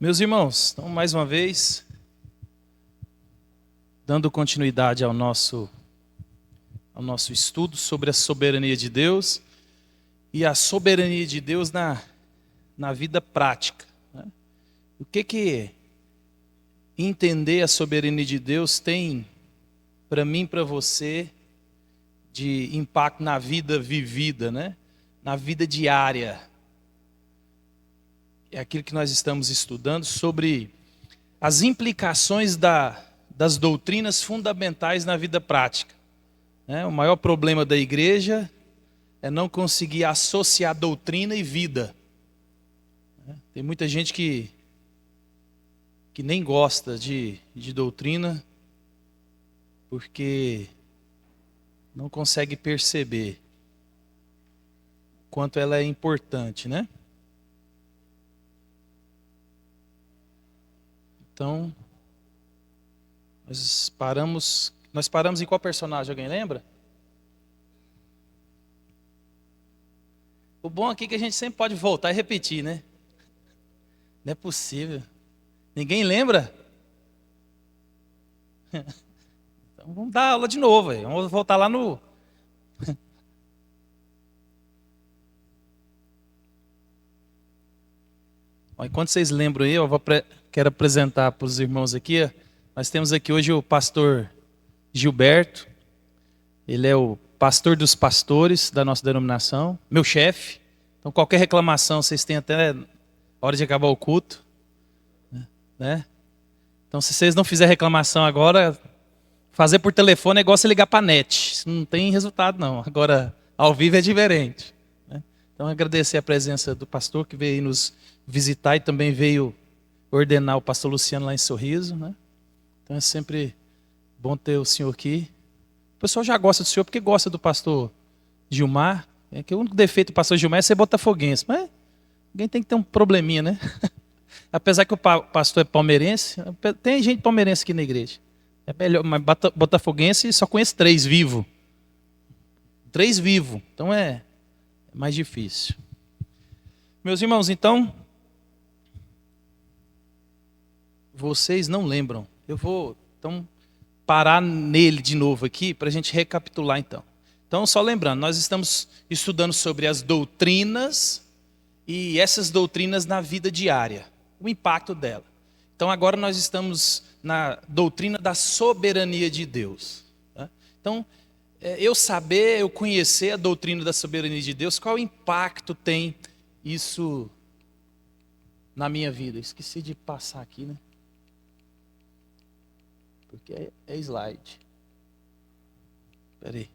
Meus irmãos, então mais uma vez, dando continuidade ao nosso estudo sobre a soberania de Deus e a soberania de Deus na vida prática, né? O que entender a soberania de Deus tem para mim, para você, de impacto na vida vivida, né? Na vida diária. É aquilo que nós estamos estudando sobre as implicações das doutrinas fundamentais na vida prática, né? O maior problema da igreja é não conseguir associar doutrina e vida, né? Tem muita gente que nem gosta de doutrina porque não consegue perceber o quanto ela é importante, né? Então, nós paramos em qual personagem? Alguém lembra? O bom aqui é que a gente sempre pode voltar e repetir, né? Não é possível. Ninguém lembra? Então vamos dar aula de novo, aí. Vamos voltar lá no... Enquanto vocês lembram aí, quero apresentar para os irmãos aqui. Nós temos aqui hoje o pastor Gilberto. Ele é o pastor dos pastores da nossa denominação, meu chefe. Então qualquer reclamação vocês têm até a hora de acabar o culto, né? Então se vocês não fizerem reclamação agora, fazer por telefone é igual você ligar para a net. Isso não tem resultado não. Agora ao vivo é diferente, né? Então agradecer a presença do pastor que veio nos visitar e também veio ordenar o pastor Luciano lá em Sorriso, né? Então é sempre bom ter o senhor aqui. O pessoal já gosta do senhor porque gosta do pastor Gilmar. É que o único defeito do pastor Gilmar é ser botafoguense, mas alguém tem que ter um probleminha, né? Apesar que o pastor é palmeirense, tem gente palmeirense aqui na igreja. É melhor, mas botafoguense só conhece 3 vivos. 3 vivos, então é mais difícil. Meus irmãos, então, vocês não lembram. Eu vou, então, parar nele de novo aqui para a gente recapitular, então. Então, só lembrando, nós estamos estudando sobre as doutrinas e essas doutrinas na vida diária, o impacto dela. Então, agora nós estamos na doutrina da soberania de Deus, tá? Então, eu conhecer a doutrina da soberania de Deus, qual impacto tem isso na minha vida? Esqueci de passar aqui, né? Porque é slide. Espera aí.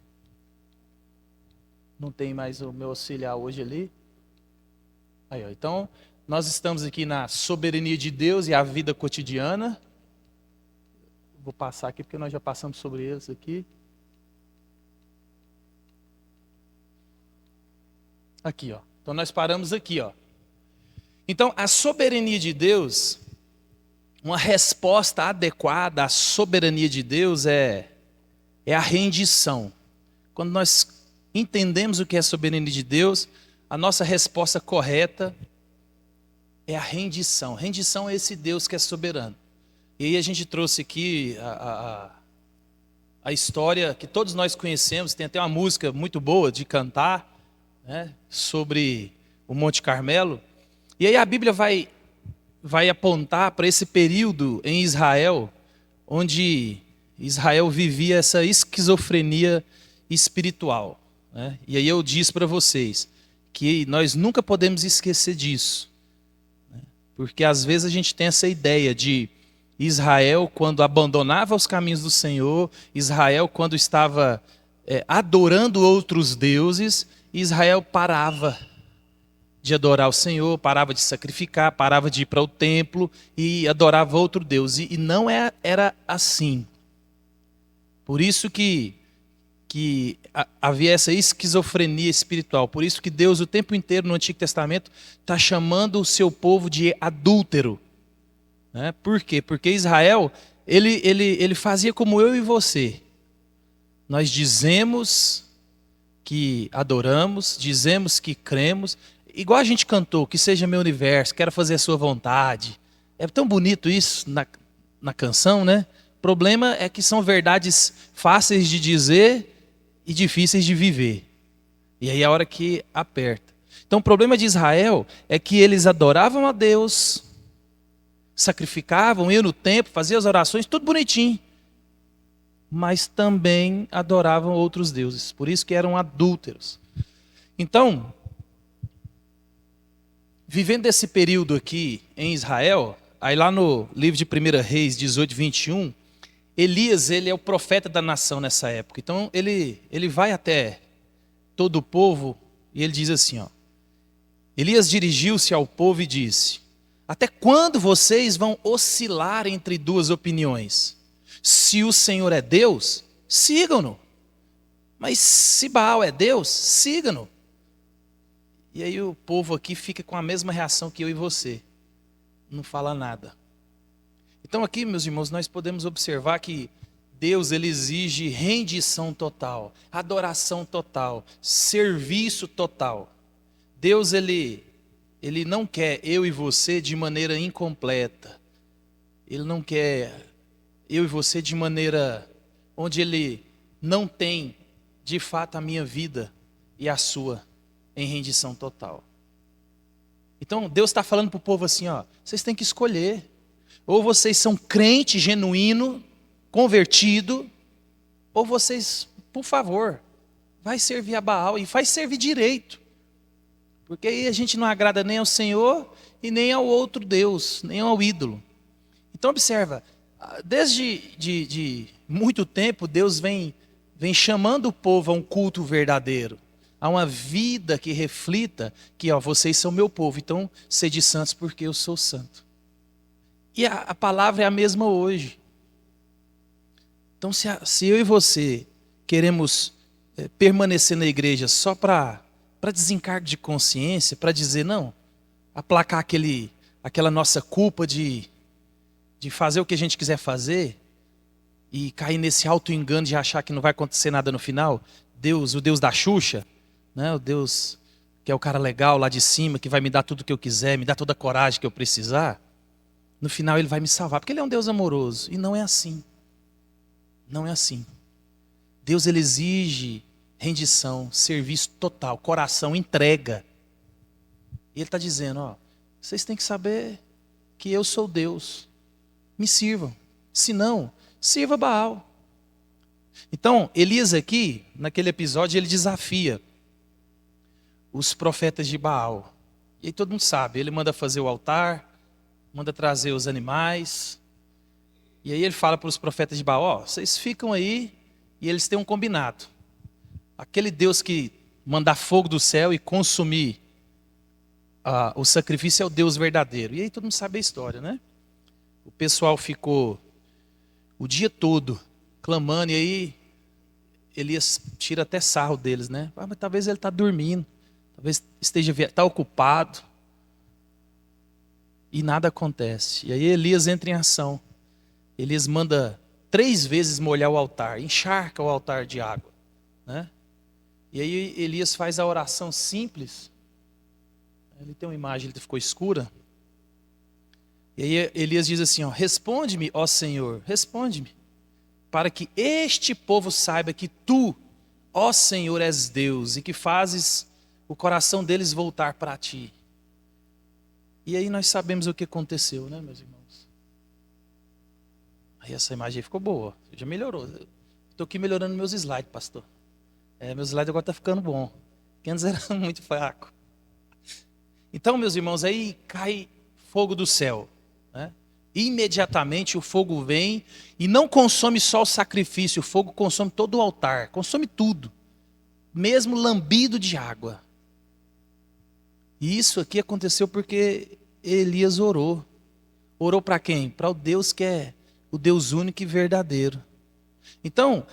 Não tem mais o meu auxiliar hoje ali. Aí, ó. Então, nós estamos aqui na soberania de Deus e a vida cotidiana. Vou passar aqui porque nós já passamos sobre eles aqui. Aqui, ó. Então nós paramos aqui, ó. Então, a soberania de Deus, uma resposta adequada à soberania de Deus é a rendição. Quando nós entendemos o que é a soberania de Deus, a nossa resposta correta é a rendição. Rendição é esse Deus que é soberano. E aí a gente trouxe aqui a história que todos nós conhecemos, tem até uma música muito boa de cantar, né, sobre o Monte Carmelo. E aí a Bíblia vai apontar para esse período em Israel, onde Israel vivia essa esquizofrenia espiritual, né? E aí eu disse para vocês que nós nunca podemos esquecer disso, né? Porque às vezes a gente tem essa ideia de Israel quando abandonava os caminhos do Senhor, Israel quando estava adorando outros deuses, Israel parava de adorar o Senhor, parava de sacrificar, parava de ir para o templo e adorava outro Deus. E não era assim. Por isso que havia essa esquizofrenia espiritual. Por isso que Deus o tempo inteiro no Antigo Testamento está chamando o seu povo de adúltero, né? Por quê? Porque Israel, ele fazia como eu e você. Nós dizemos que adoramos, dizemos que cremos, igual a gente cantou, que seja meu universo, quero fazer a sua vontade, É tão bonito isso na canção, né? O problema é que são verdades fáceis de dizer e difíceis de viver. E aí é a hora que aperta. Então o problema de Israel é que eles adoravam a Deus, sacrificavam, iam no templo, faziam as orações, tudo bonitinho. Mas também adoravam outros deuses. Por isso que eram adúlteros. Então, vivendo esse período aqui em Israel, aí lá no livro de 1 Reis 18, 21, Elias, ele é o profeta da nação nessa época. Então ele vai até todo o povo e ele diz assim, ó. Elias dirigiu-se ao povo e disse: até quando vocês vão oscilar entre duas opiniões? Se o Senhor é Deus, sigam-no. Mas se Baal é Deus, sigam-no. E aí o povo aqui fica com a mesma reação que eu e você. Não fala nada. Então aqui, meus irmãos, nós podemos observar que Deus, ele exige rendição total, adoração total, serviço total. Deus, ele não quer eu e você de maneira incompleta. Ele não quer eu e você de maneira onde ele não tem, de fato, a minha vida e a sua em rendição total. Então, Deus está falando para o povo assim, ó, vocês têm que escolher. Ou vocês são crente genuíno, convertido, ou vocês, por favor, vai servir a Baal e faz servir direito. Porque aí a gente não agrada nem ao Senhor e nem ao outro Deus, nem ao ídolo. Então observa, desde de muito tempo Deus vem chamando o povo a um culto verdadeiro, a uma vida que reflita que ó, vocês são meu povo, então sede santos porque eu sou santo. E a palavra é a mesma hoje. Então se eu e você queremos permanecer na igreja só para desencargo de consciência, para dizer não, aplacar aquela nossa culpa de fazer o que a gente quiser fazer e cair nesse auto-engano de achar que não vai acontecer nada no final, o Deus da Xuxa, né? O Deus que é o cara legal lá de cima, que vai me dar tudo o que eu quiser, me dar toda a coragem que eu precisar, no final ele vai me salvar, porque ele é um Deus amoroso, e não é assim. Não é assim. Deus, ele exige rendição, serviço total, coração, entrega. E ele está dizendo, ó, vocês têm que saber que eu sou Deus. Me sirvam. Se não, sirva Baal. Então, Elias aqui, naquele episódio, ele desafia os profetas de Baal. E aí todo mundo sabe, ele manda fazer o altar, manda trazer os animais. E aí ele fala para os profetas de Baal, ó, vocês ficam aí e eles têm um combinado. Aquele Deus que mandar fogo do céu e consumir o sacrifício é o Deus verdadeiro. E aí todo mundo sabe a história, né? O pessoal ficou o dia todo clamando, e aí Elias tira até sarro deles, né? Ah, mas talvez ele está dormindo, talvez está ocupado. E nada acontece. E aí Elias entra em ação. Elias manda 3 vezes molhar o altar, encharca o altar de água, né? E aí Elias faz a oração simples. Ele tem uma imagem, ele ficou escura. E aí Elias diz assim, ó, responde-me, ó Senhor, responde-me, para que este povo saiba que tu, ó Senhor, és Deus, e que fazes o coração deles voltar para ti. E aí nós sabemos o que aconteceu, né, meus irmãos? Aí essa imagem aí ficou boa, já melhorou. Estou aqui melhorando meus slides, pastor. Meus slides agora estão ficando bom, porque antes era muito fraco. Então, meus irmãos, aí cai fogo do céu, né? Imediatamente o fogo vem e não consome só o sacrifício, o fogo consome todo o altar, consome tudo, mesmo lambido de água. E isso aqui aconteceu porque Elias orou. Orou para quem? Para o Deus que é o Deus único e verdadeiro. Então,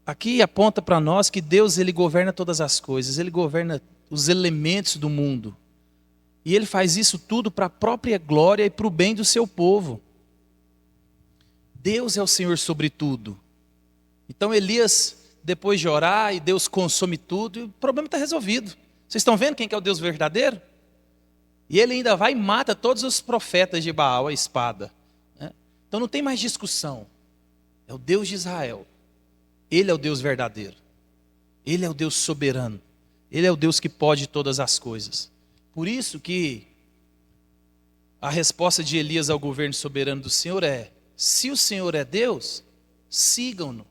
aqui aponta para nós que Deus, ele governa todas as coisas, ele governa os elementos do mundo. E ele faz isso tudo para a própria glória e para o bem do seu povo. Deus é o Senhor sobre tudo. Então Elias, depois de orar, e Deus consome tudo, e o problema está resolvido. Vocês estão vendo quem que é o Deus verdadeiro? E ele ainda vai e mata todos os profetas de Baal, a espada. Né? Então não tem mais discussão. É o Deus de Israel. Ele é o Deus verdadeiro. Ele é o Deus soberano. Ele é o Deus que pode todas as coisas. Por isso que a resposta de Elias ao governo soberano do Senhor é: se o Senhor é Deus, sigam-no.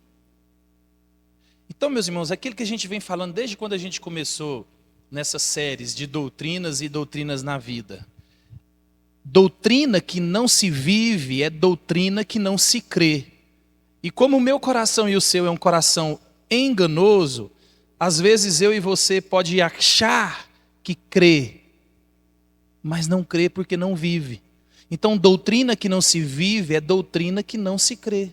Então, meus irmãos, aquilo que a gente vem falando desde quando a gente começou nessas séries de doutrinas e doutrinas na vida. Doutrina que não se vive é doutrina que não se crê. E como o meu coração e o seu é um coração enganoso, às vezes eu e você pode achar que crê, mas não crê porque não vive. Então, doutrina que não se vive é doutrina que não se crê.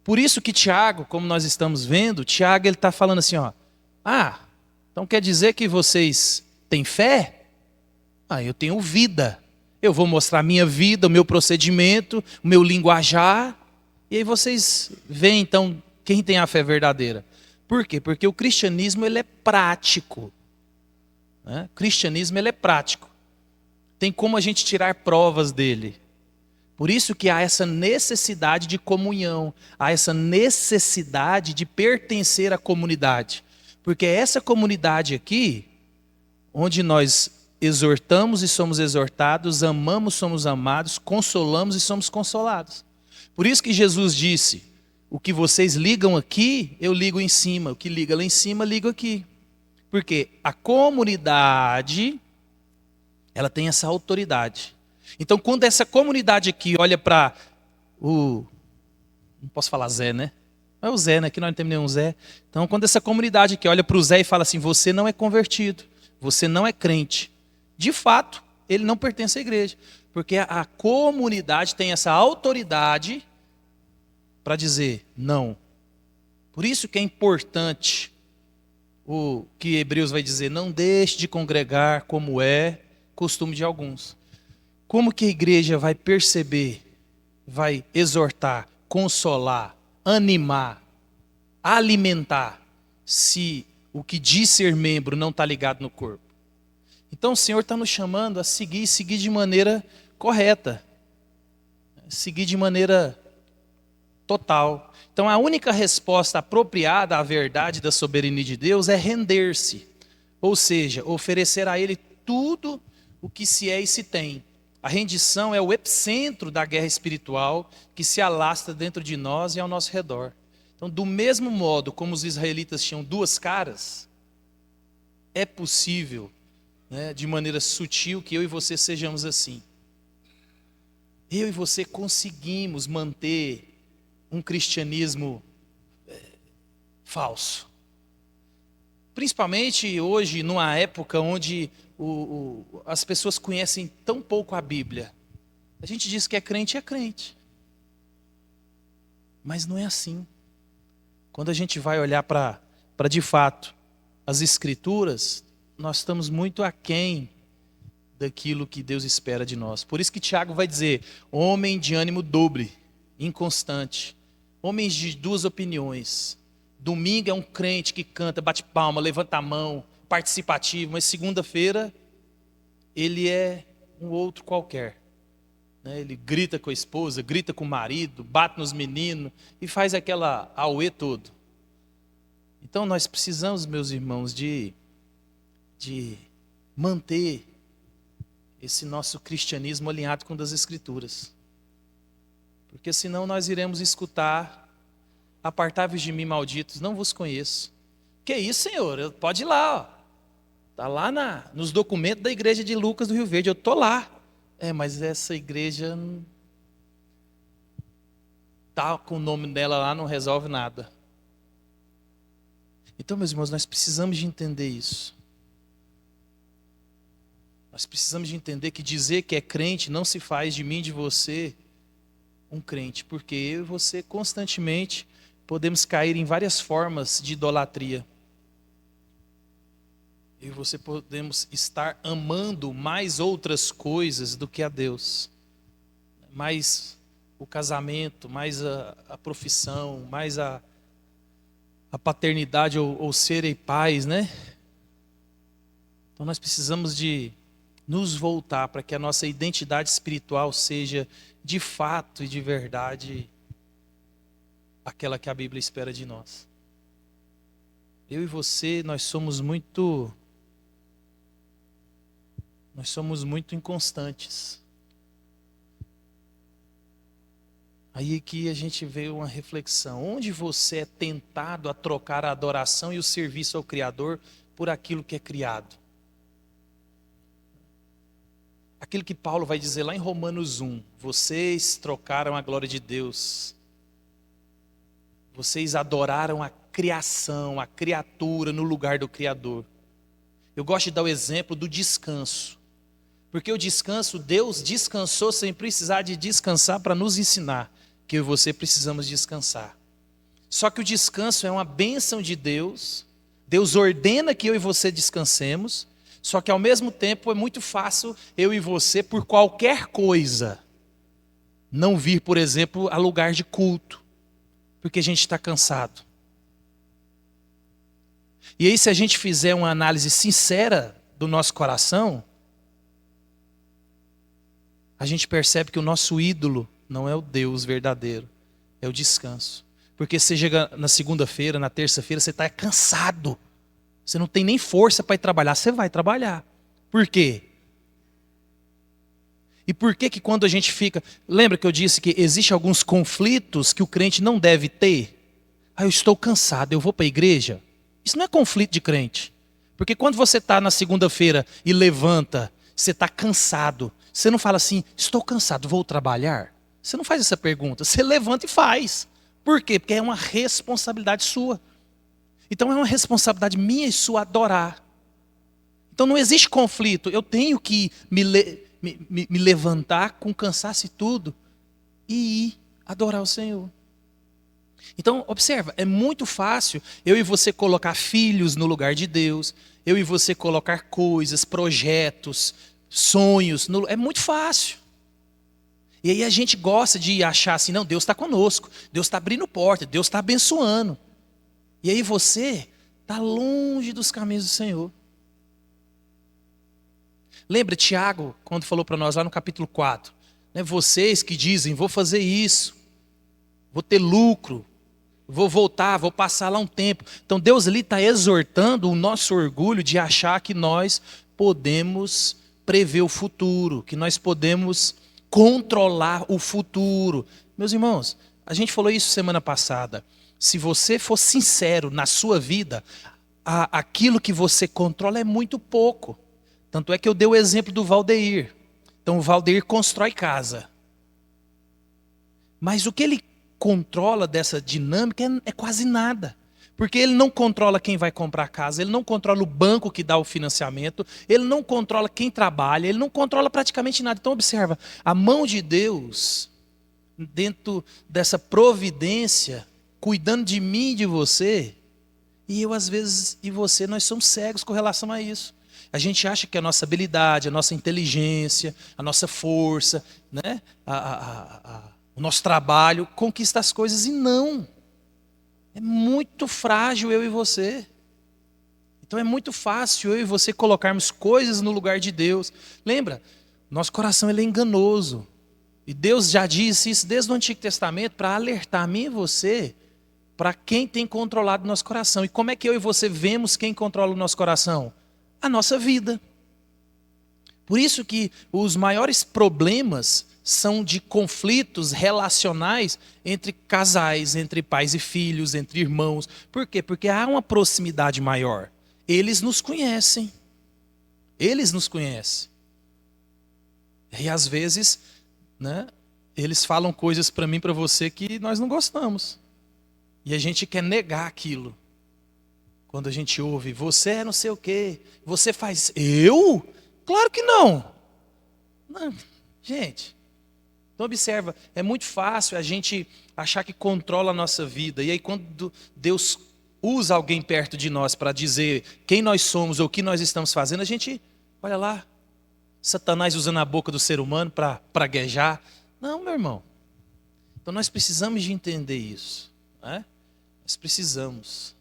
Por isso que Tiago, como nós estamos vendo, Tiago ele está falando assim, ó, então quer dizer que vocês têm fé? Eu tenho vida. Eu vou mostrar a minha vida, o meu procedimento, o meu linguajar. E aí vocês veem então quem tem a fé verdadeira. Por quê? Porque o cristianismo ele é prático. Né? O cristianismo ele é prático. Tem como a gente tirar provas dele. Por isso que há essa necessidade de comunhão, há essa necessidade de pertencer à comunidade. Porque é essa comunidade aqui, onde nós exortamos e somos exortados, amamos, somos amados, consolamos e somos consolados. Por isso que Jesus disse, o que vocês ligam aqui, eu ligo em cima. O que liga lá em cima, ligo aqui. Porque a comunidade, ela tem essa autoridade. Então, quando essa comunidade aqui olha para não posso falar Zé, né? Não é o Zé, né? Aqui nós não temos nenhum Zé. Então, quando essa comunidade aqui olha para o Zé e fala assim, você não é convertido, você não é crente. De fato, ele não pertence à igreja. Porque a comunidade tem essa autoridade para dizer não. Por isso que é importante o que Hebreus vai dizer, não deixe de congregar como é costume de alguns. Como que a igreja vai perceber, vai exortar, consolar, animar, alimentar, se o que diz ser membro não está ligado no corpo? Então o Senhor está nos chamando a seguir de maneira correta, seguir de maneira total. Então a única resposta apropriada à verdade da soberania de Deus é render-se, ou seja, oferecer a Ele tudo o que se é e se tem. A rendição é o epicentro da guerra espiritual que se alastra dentro de nós e ao nosso redor. Então, do mesmo modo como os israelitas tinham duas caras, é possível, né, de maneira sutil, que eu e você sejamos assim. Eu e você conseguimos manter um cristianismo falso. Principalmente hoje, numa época onde as pessoas conhecem tão pouco a Bíblia. A gente diz que é crente. Mas não é assim. Quando a gente vai olhar para de fato as Escrituras, nós estamos muito aquém daquilo que Deus espera de nós. Por isso que Tiago vai dizer, homem de ânimo dobre, inconstante, homens de duas opiniões. Domingo é um crente que canta, bate palma, levanta a mão, participativo, mas segunda-feira ele é um outro qualquer. Né? Ele grita com a esposa, grita com o marido, bate nos meninos e faz aquela auê todo. Então nós precisamos, meus irmãos, de manter esse nosso cristianismo alinhado com o das Escrituras. Porque senão nós iremos escutar, apartai-vos de mim, malditos, não vos conheço. Que isso, Senhor? Pode ir lá, ó. Está lá nos documentos da igreja de Lucas do Rio Verde, eu estou lá. Mas essa igreja está com o nome dela lá, não resolve nada. Então, meus irmãos, nós precisamos de entender isso. Nós precisamos de entender que dizer que é crente não se faz de mim, de você, um crente. Porque eu e você constantemente podemos cair em várias formas de idolatria. Eu e você podemos estar amando mais outras coisas do que a Deus. Mais o casamento, mais a profissão, mais a paternidade ou serem pais, né? Então nós precisamos de nos voltar para que a nossa identidade espiritual seja de fato e de verdade aquela que a Bíblia espera de nós. Eu e você, nós somos muito inconstantes. Aí aqui a gente vê uma reflexão. Onde você é tentado a trocar a adoração e o serviço ao Criador por aquilo que é criado? Aquilo que Paulo vai dizer lá em Romanos 1. Vocês trocaram a glória de Deus. Vocês adoraram a criação, a criatura no lugar do Criador. Eu gosto de dar o exemplo do descanso. Porque o descanso, Deus descansou sem precisar de descansar para nos ensinar que eu e você precisamos descansar. Só que o descanso é uma bênção de Deus. Deus ordena que eu e você descansemos. Só que ao mesmo tempo é muito fácil eu e você, por qualquer coisa, não vir, por exemplo, a lugar de culto. Porque a gente está cansado. E aí, se a gente fizer uma análise sincera do nosso coração, a gente percebe que o nosso ídolo não é o Deus verdadeiro, é o descanso. Porque você chega na segunda-feira, na terça-feira, você está cansado. Você não tem nem força para ir trabalhar, você vai trabalhar. Por quê? E por que quando a gente fica... Lembra que eu disse que existem alguns conflitos que o crente não deve ter? Eu estou cansado, eu vou para a igreja. Isso não é conflito de crente. Porque quando você está na segunda-feira e levanta, você está cansado. Você não fala assim, estou cansado, vou trabalhar? Você não faz essa pergunta, você levanta e faz. Por quê? Porque é uma responsabilidade sua. Então é uma responsabilidade minha e sua adorar. Então não existe conflito. Eu tenho que me levantar com cansaço e tudo e ir adorar o Senhor. Então observa, é muito fácil eu e você colocar filhos no lugar de Deus. Eu e você colocar coisas, projetos, sonhos. É muito fácil. E aí a gente gosta de achar assim, não, Deus está conosco, Deus está abrindo porta, Deus está abençoando. E aí você está longe dos caminhos do Senhor. Lembra Tiago, quando falou para nós lá no capítulo 4, né, vocês que dizem, vou fazer isso, vou ter lucro, vou voltar, vou passar lá um tempo. Então Deus ali está exortando o nosso orgulho de achar que nós podemos prever o futuro, que nós podemos controlar o futuro. Meus irmãos, a gente falou isso semana passada. Se você for sincero na sua vida, aquilo que você controla é muito pouco. Tanto é que eu dei o exemplo do Valdeir. Então o Valdeir constrói casa. Mas o que ele controla dessa dinâmica é quase nada. Porque ele não controla quem vai comprar a casa, ele não controla o banco que dá o financiamento, ele não controla quem trabalha, ele não controla praticamente nada. Então observa, a mão de Deus, dentro dessa providência, cuidando de mim e de você, e eu às vezes e você, nós somos cegos com relação a isso. A gente acha que a nossa habilidade, a nossa inteligência, a nossa força, né, o nosso trabalho conquista as coisas, e não. É muito frágil eu e você. Então é muito fácil eu e você colocarmos coisas no lugar de Deus. Lembra? Nosso coração ele é enganoso. E Deus já disse isso desde o Antigo Testamento para alertar a mim e você para quem tem controlado o nosso coração. E como é que eu e você vemos quem controla o nosso coração? A nossa vida. Por isso que os maiores problemas são de conflitos relacionais entre casais, entre pais e filhos, entre irmãos. Por quê? Porque há uma proximidade maior. Eles nos conhecem. Eles nos conhecem. E às vezes, né, eles falam coisas para mim, para você, que nós não gostamos. E a gente quer negar aquilo. Quando a gente ouve, você é não sei o quê, você faz... Eu? Claro que não. Não. Gente, então observa, é muito fácil a gente achar que controla a nossa vida. E aí quando Deus usa alguém perto de nós para dizer quem nós somos ou o que nós estamos fazendo, a gente, olha lá, Satanás usando a boca do ser humano para praguejar. Não, meu irmão. Então nós precisamos de entender isso. Né? Nós precisamos.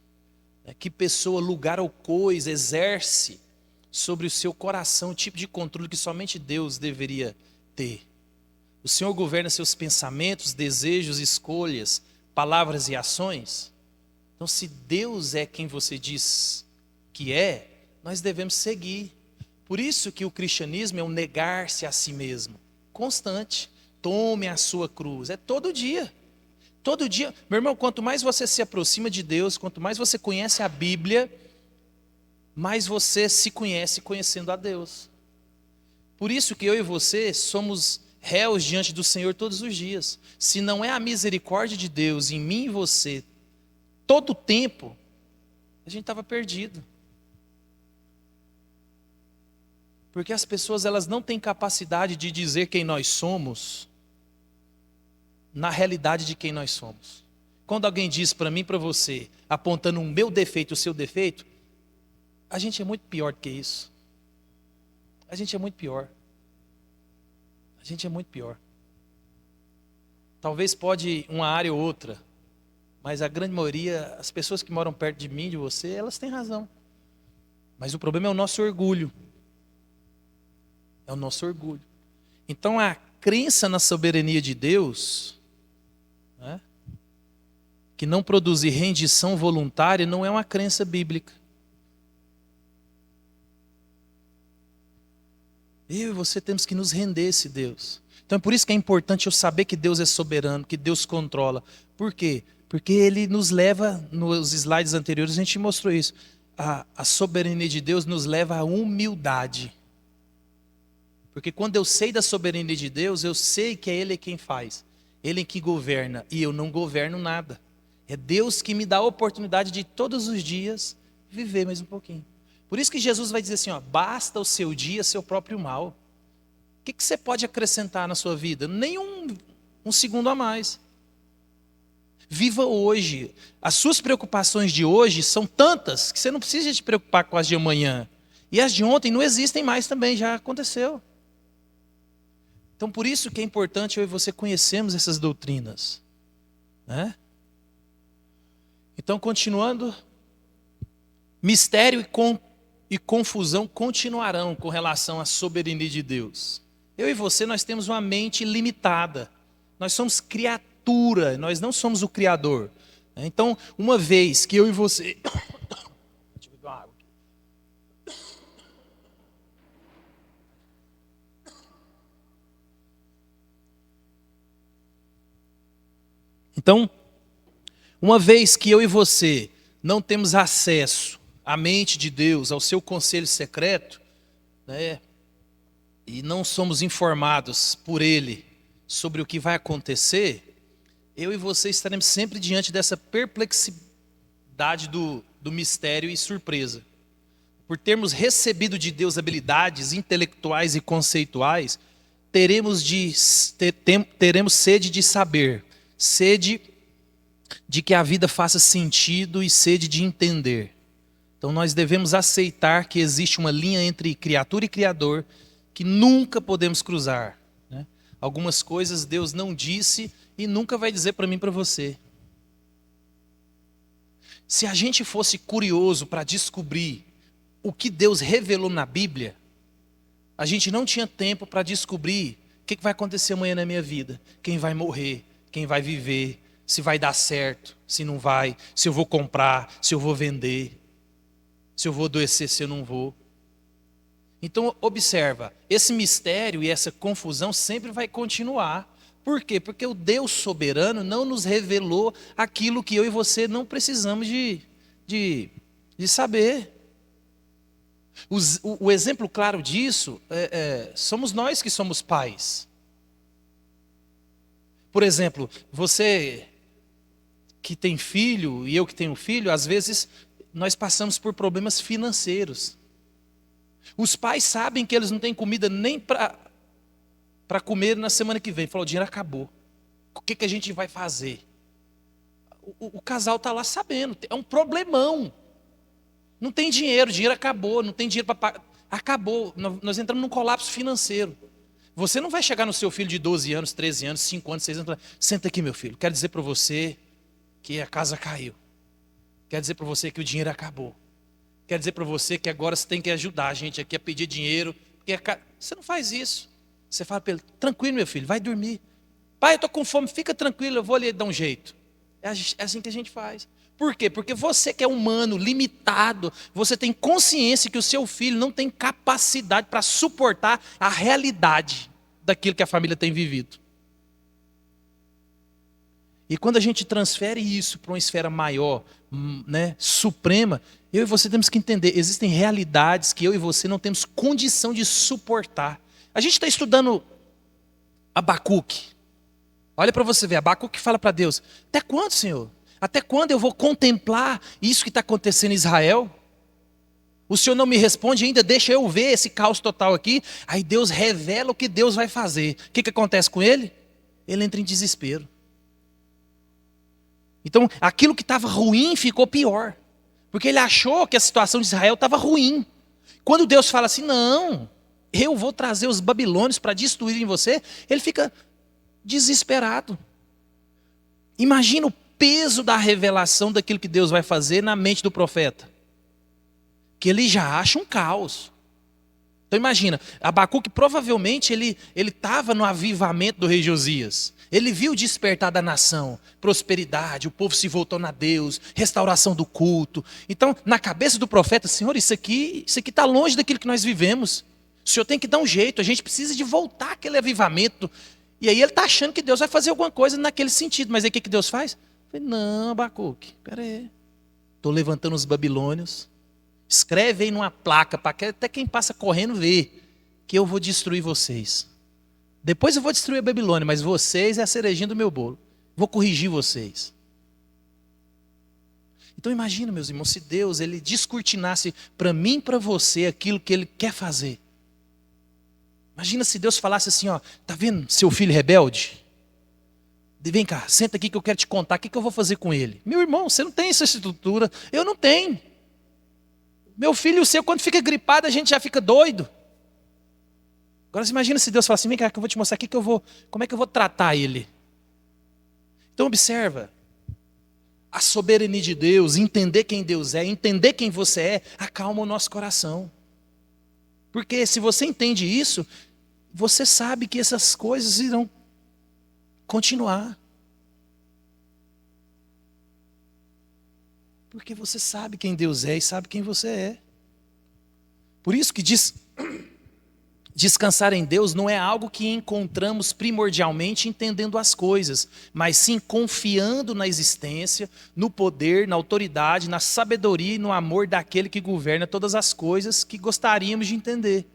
Que pessoa, lugar ou coisa exerce sobre o seu coração, o tipo de controle que somente Deus deveria ter. O Senhor governa seus pensamentos, desejos, escolhas, palavras e ações. Então, se Deus é quem você diz que é, nós devemos seguir. Por isso que o cristianismo é um negar-se a si mesmo, constante. Tome a sua cruz, é todo dia. Todo dia, meu irmão, quanto mais você se aproxima de Deus, quanto mais você conhece a Bíblia, mais você se conhece conhecendo a Deus. Por isso que eu e você somos réus diante do Senhor todos os dias. Se não é a misericórdia de Deus em mim e você, todo o tempo, a gente estava perdido. Porque as pessoas elas não têm capacidade de dizer quem nós somos na realidade de quem nós somos. Quando alguém diz para mim e para você, apontando o meu defeito, o seu defeito, a gente é muito pior do que isso. A gente é muito pior. A gente é muito pior. Talvez pode uma área ou outra, mas a grande maioria, as pessoas que moram perto de mim, de você, elas têm razão. Mas o problema é o nosso orgulho. É o nosso orgulho. Então a crença na soberania de Deus, né, que não produzir rendição voluntária, não é uma crença bíblica. Eu e você temos que nos render a esse Deus. Então é por isso que é importante eu saber que Deus é soberano, que Deus controla. Por quê? Porque Ele nos leva, nos slides anteriores a gente mostrou isso. A soberania de Deus nos leva à humildade. Porque quando eu sei da soberania de Deus, eu sei que é Ele quem faz. Ele que governa e eu não governo nada. É Deus que me dá a oportunidade de todos os dias viver mais um pouquinho. Por isso que Jesus vai dizer assim, ó, basta o seu dia seu próprio mal. O que você pode acrescentar na sua vida? Nem um segundo a mais. Viva hoje. As suas preocupações de hoje são tantas que você não precisa te preocupar com as de amanhã. E as de ontem não existem mais também, já aconteceu. Então por isso que é importante eu e você conhecermos essas doutrinas, né? Então continuando, mistério e confusão continuarão com relação à soberania de Deus. Eu e você, nós temos uma mente limitada. Nós somos criatura, nós não somos o Criador. Então, uma vez que eu e você... Deixa eu beber uma água aqui. Então, uma vez que eu e você não temos acesso à mente de Deus, ao seu conselho secreto, né, e não somos informados por Ele sobre o que vai acontecer, eu e você estaremos sempre diante dessa perplexidade do mistério e surpresa. Por termos recebido de Deus habilidades intelectuais e conceituais, teremos sede de saber, sede de que a vida faça sentido e sede de entender. Então nós devemos aceitar que existe uma linha entre criatura e criador que nunca podemos cruzar, né? Algumas coisas Deus não disse e nunca vai dizer para mim e para você. Se a gente fosse curioso para descobrir o que Deus revelou na Bíblia, a gente não tinha tempo para descobrir o que vai acontecer amanhã na minha vida, quem vai morrer, quem vai viver, se vai dar certo, se não vai, se eu vou comprar, se eu vou vender, se eu vou adoecer, se eu não vou. Então observa, esse mistério e essa confusão sempre vai continuar. Por quê? Porque o Deus soberano não nos revelou aquilo que eu e você não precisamos de saber. O exemplo claro disso somos nós que somos pais. Por exemplo, você que tem filho e eu que tenho filho, às vezes nós passamos por problemas financeiros. Os pais sabem que eles não têm comida nem para comer na semana que vem. Falou, o dinheiro acabou. O que a gente vai fazer? O casal está lá sabendo. É um problemão. Não tem dinheiro, o dinheiro acabou. Não tem dinheiro para pagar. Acabou. Nós entramos num colapso financeiro. Você não vai chegar no seu filho de 12 anos, 13 anos, 5 anos, 6 anos. Senta aqui, meu filho. Quero dizer para você que a casa caiu. Quero dizer para você que o dinheiro acabou. Quer dizer para você que agora você tem que ajudar a gente aqui a pedir dinheiro. Você não faz isso. Você fala para ele, tranquilo meu filho, vai dormir. Pai, eu estou com fome, fica tranquilo, eu vou lhe dar um jeito. É assim que a gente faz. Por quê? Porque você que é humano, limitado, você tem consciência que o seu filho não tem capacidade para suportar a realidade daquilo que a família tem vivido. E quando a gente transfere isso para uma esfera maior, né, suprema, eu e você temos que entender, existem realidades que eu e você não temos condição de suportar. A gente está estudando Abacuque. Olha para você ver, Abacuque fala para Deus, até quando, Senhor? Até quando eu vou contemplar isso que está acontecendo em Israel? O Senhor não me responde ainda, deixa eu ver esse caos total aqui. Aí Deus revela o que Deus vai fazer. O que acontece com ele? Ele entra em desespero. Então, aquilo que estava ruim ficou pior. Porque ele achou que a situação de Israel estava ruim. Quando Deus fala assim, não, eu vou trazer os babilônios para destruírem você, ele fica desesperado. Imagina o peso da revelação daquilo que Deus vai fazer na mente do profeta. Que ele já acha um caos. Então imagina, Abacuque provavelmente ele estava no avivamento do rei Josias. Ele viu o despertar da nação, prosperidade, o povo se voltou a Deus, restauração do culto. Então, na cabeça do profeta, Senhor, isso aqui está longe daquilo que nós vivemos. O Senhor tem que dar um jeito, a gente precisa de voltar àquele avivamento. E aí ele está achando que Deus vai fazer alguma coisa naquele sentido. Mas aí o que Deus faz? Eu falei, não, Abacuque, peraí. Estou levantando os babilônios. Escreve aí numa placa, para que até quem passa correndo ver que eu vou destruir vocês. Depois eu vou destruir a Babilônia, mas vocês é a cerejinha do meu bolo. Vou corrigir vocês. Então imagina, meus irmãos, se Deus ele descortinasse para mim e para você aquilo que Ele quer fazer. Imagina se Deus falasse assim, ó, tá vendo seu filho rebelde? Vem cá, senta aqui que eu quero te contar o que eu vou fazer com ele. Meu irmão, você não tem essa estrutura, eu não tenho. Meu filho e o seu, quando fica gripado, a gente já fica doido. Agora você imagina se Deus fala assim, vem cá que eu vou te mostrar aqui como é que eu vou tratar ele. Então observa, a soberania de Deus, entender quem Deus é, entender quem você é, acalma o nosso coração. Porque se você entende isso, você sabe que essas coisas irão continuar. Porque você sabe quem Deus é e sabe quem você é. Por isso que descansar em Deus não é algo que encontramos primordialmente entendendo as coisas, mas sim confiando na existência, no poder, na autoridade, na sabedoria e no amor daquele que governa todas as coisas que gostaríamos de entender.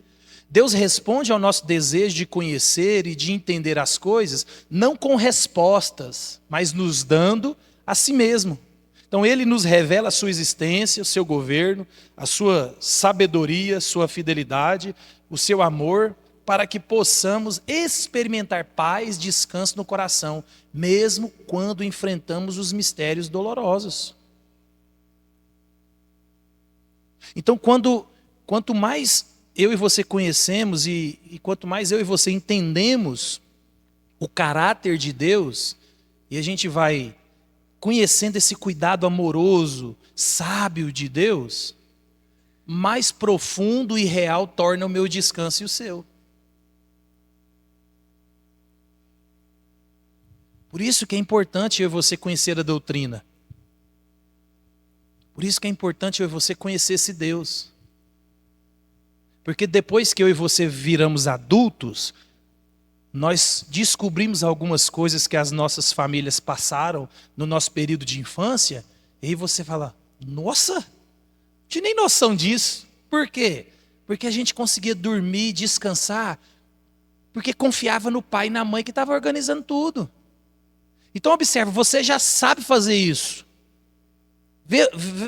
Deus responde ao nosso desejo de conhecer e de entender as coisas, não com respostas, mas nos dando a si mesmo. Então Ele nos revela a sua existência, o seu governo, a sua sabedoria, a sua fidelidade, o seu amor, para que possamos experimentar paz, descanso no coração, mesmo quando enfrentamos os mistérios dolorosos. Então, quanto mais eu e você conhecemos e quanto mais eu e você entendemos o caráter de Deus, e a gente vai conhecendo esse cuidado amoroso, sábio de Deus, mais profundo e real torna o meu descanso e o seu. Por isso que é importante eu e você conhecer a doutrina. Por isso que é importante eu e você conhecer esse Deus. Porque depois que eu e você viramos adultos, nós descobrimos algumas coisas que as nossas famílias passaram no nosso período de infância, e aí você fala, nossa, tinha nem noção disso. Por quê? Porque a gente conseguia dormir, descansar, porque confiava no pai e na mãe que estavam organizando tudo. Então observe, você já sabe fazer isso.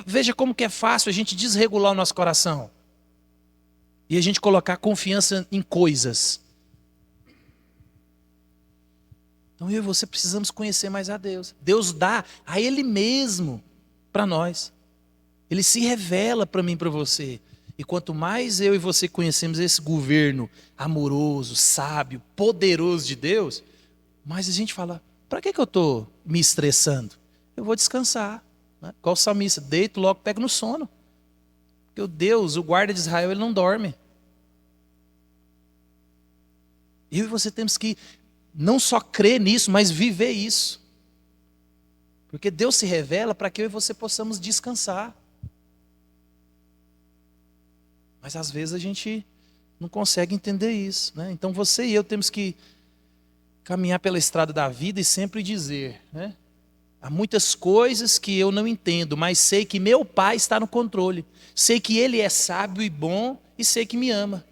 Veja como que é fácil a gente desregular o nosso coração. E a gente colocar confiança em coisas. Então eu e você precisamos conhecer mais a Deus. Deus dá a Ele mesmo para nós. Ele se revela para mim e para você. E quanto mais eu e você conhecemos esse governo amoroso, sábio, poderoso de Deus, mais a gente fala, para que eu estou me estressando? Eu vou descansar. Né? Igual o salmista, deito logo, pego no sono. Porque o Deus, o guarda de Israel, ele não dorme. Eu e você temos que não só crer nisso, mas viver isso. Porque Deus se revela para que eu e você possamos descansar. Mas às vezes a gente não consegue entender isso, né? Então você e eu temos que caminhar pela estrada da vida e sempre dizer, né? Há muitas coisas que eu não entendo, mas sei que meu Pai está no controle. Sei que Ele é sábio e bom e sei que me ama.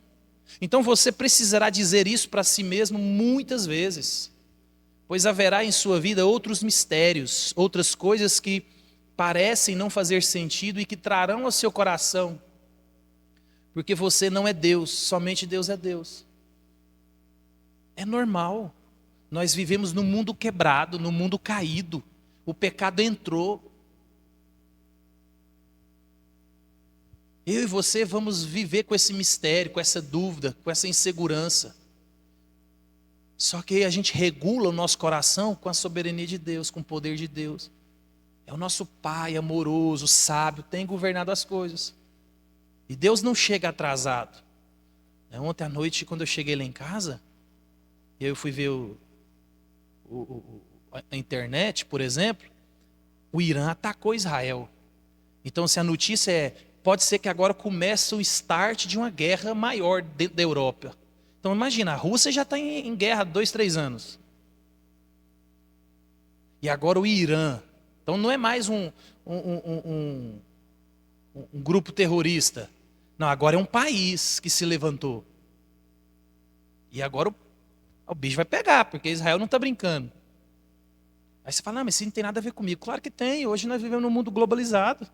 Então você precisará dizer isso para si mesmo muitas vezes, pois haverá em sua vida outros mistérios, outras coisas que parecem não fazer sentido e que trarão ao seu coração, porque você não é Deus, somente Deus é Deus. É normal, nós vivemos num mundo quebrado, num mundo caído, o pecado entrou. Eu e você vamos viver com esse mistério, com essa dúvida, com essa insegurança. Só que a gente regula o nosso coração com a soberania de Deus, com o poder de Deus. É o nosso Pai amoroso, sábio, tem governado as coisas. E Deus não chega atrasado. Ontem à noite, quando eu cheguei lá em casa, eu fui ver a internet, por exemplo, o Irã atacou Israel. Então, se a notícia pode ser que agora comece o start de uma guerra maior dentro da Europa. Então imagina, a Rússia já está em guerra há 2, 3 anos. E agora o Irã. Então não é mais um grupo terrorista. Não, agora é um país que se levantou. E agora o bicho vai pegar, porque Israel não está brincando. Aí você fala, não, mas isso não tem nada a ver comigo. Claro que tem, hoje nós vivemos num mundo globalizado.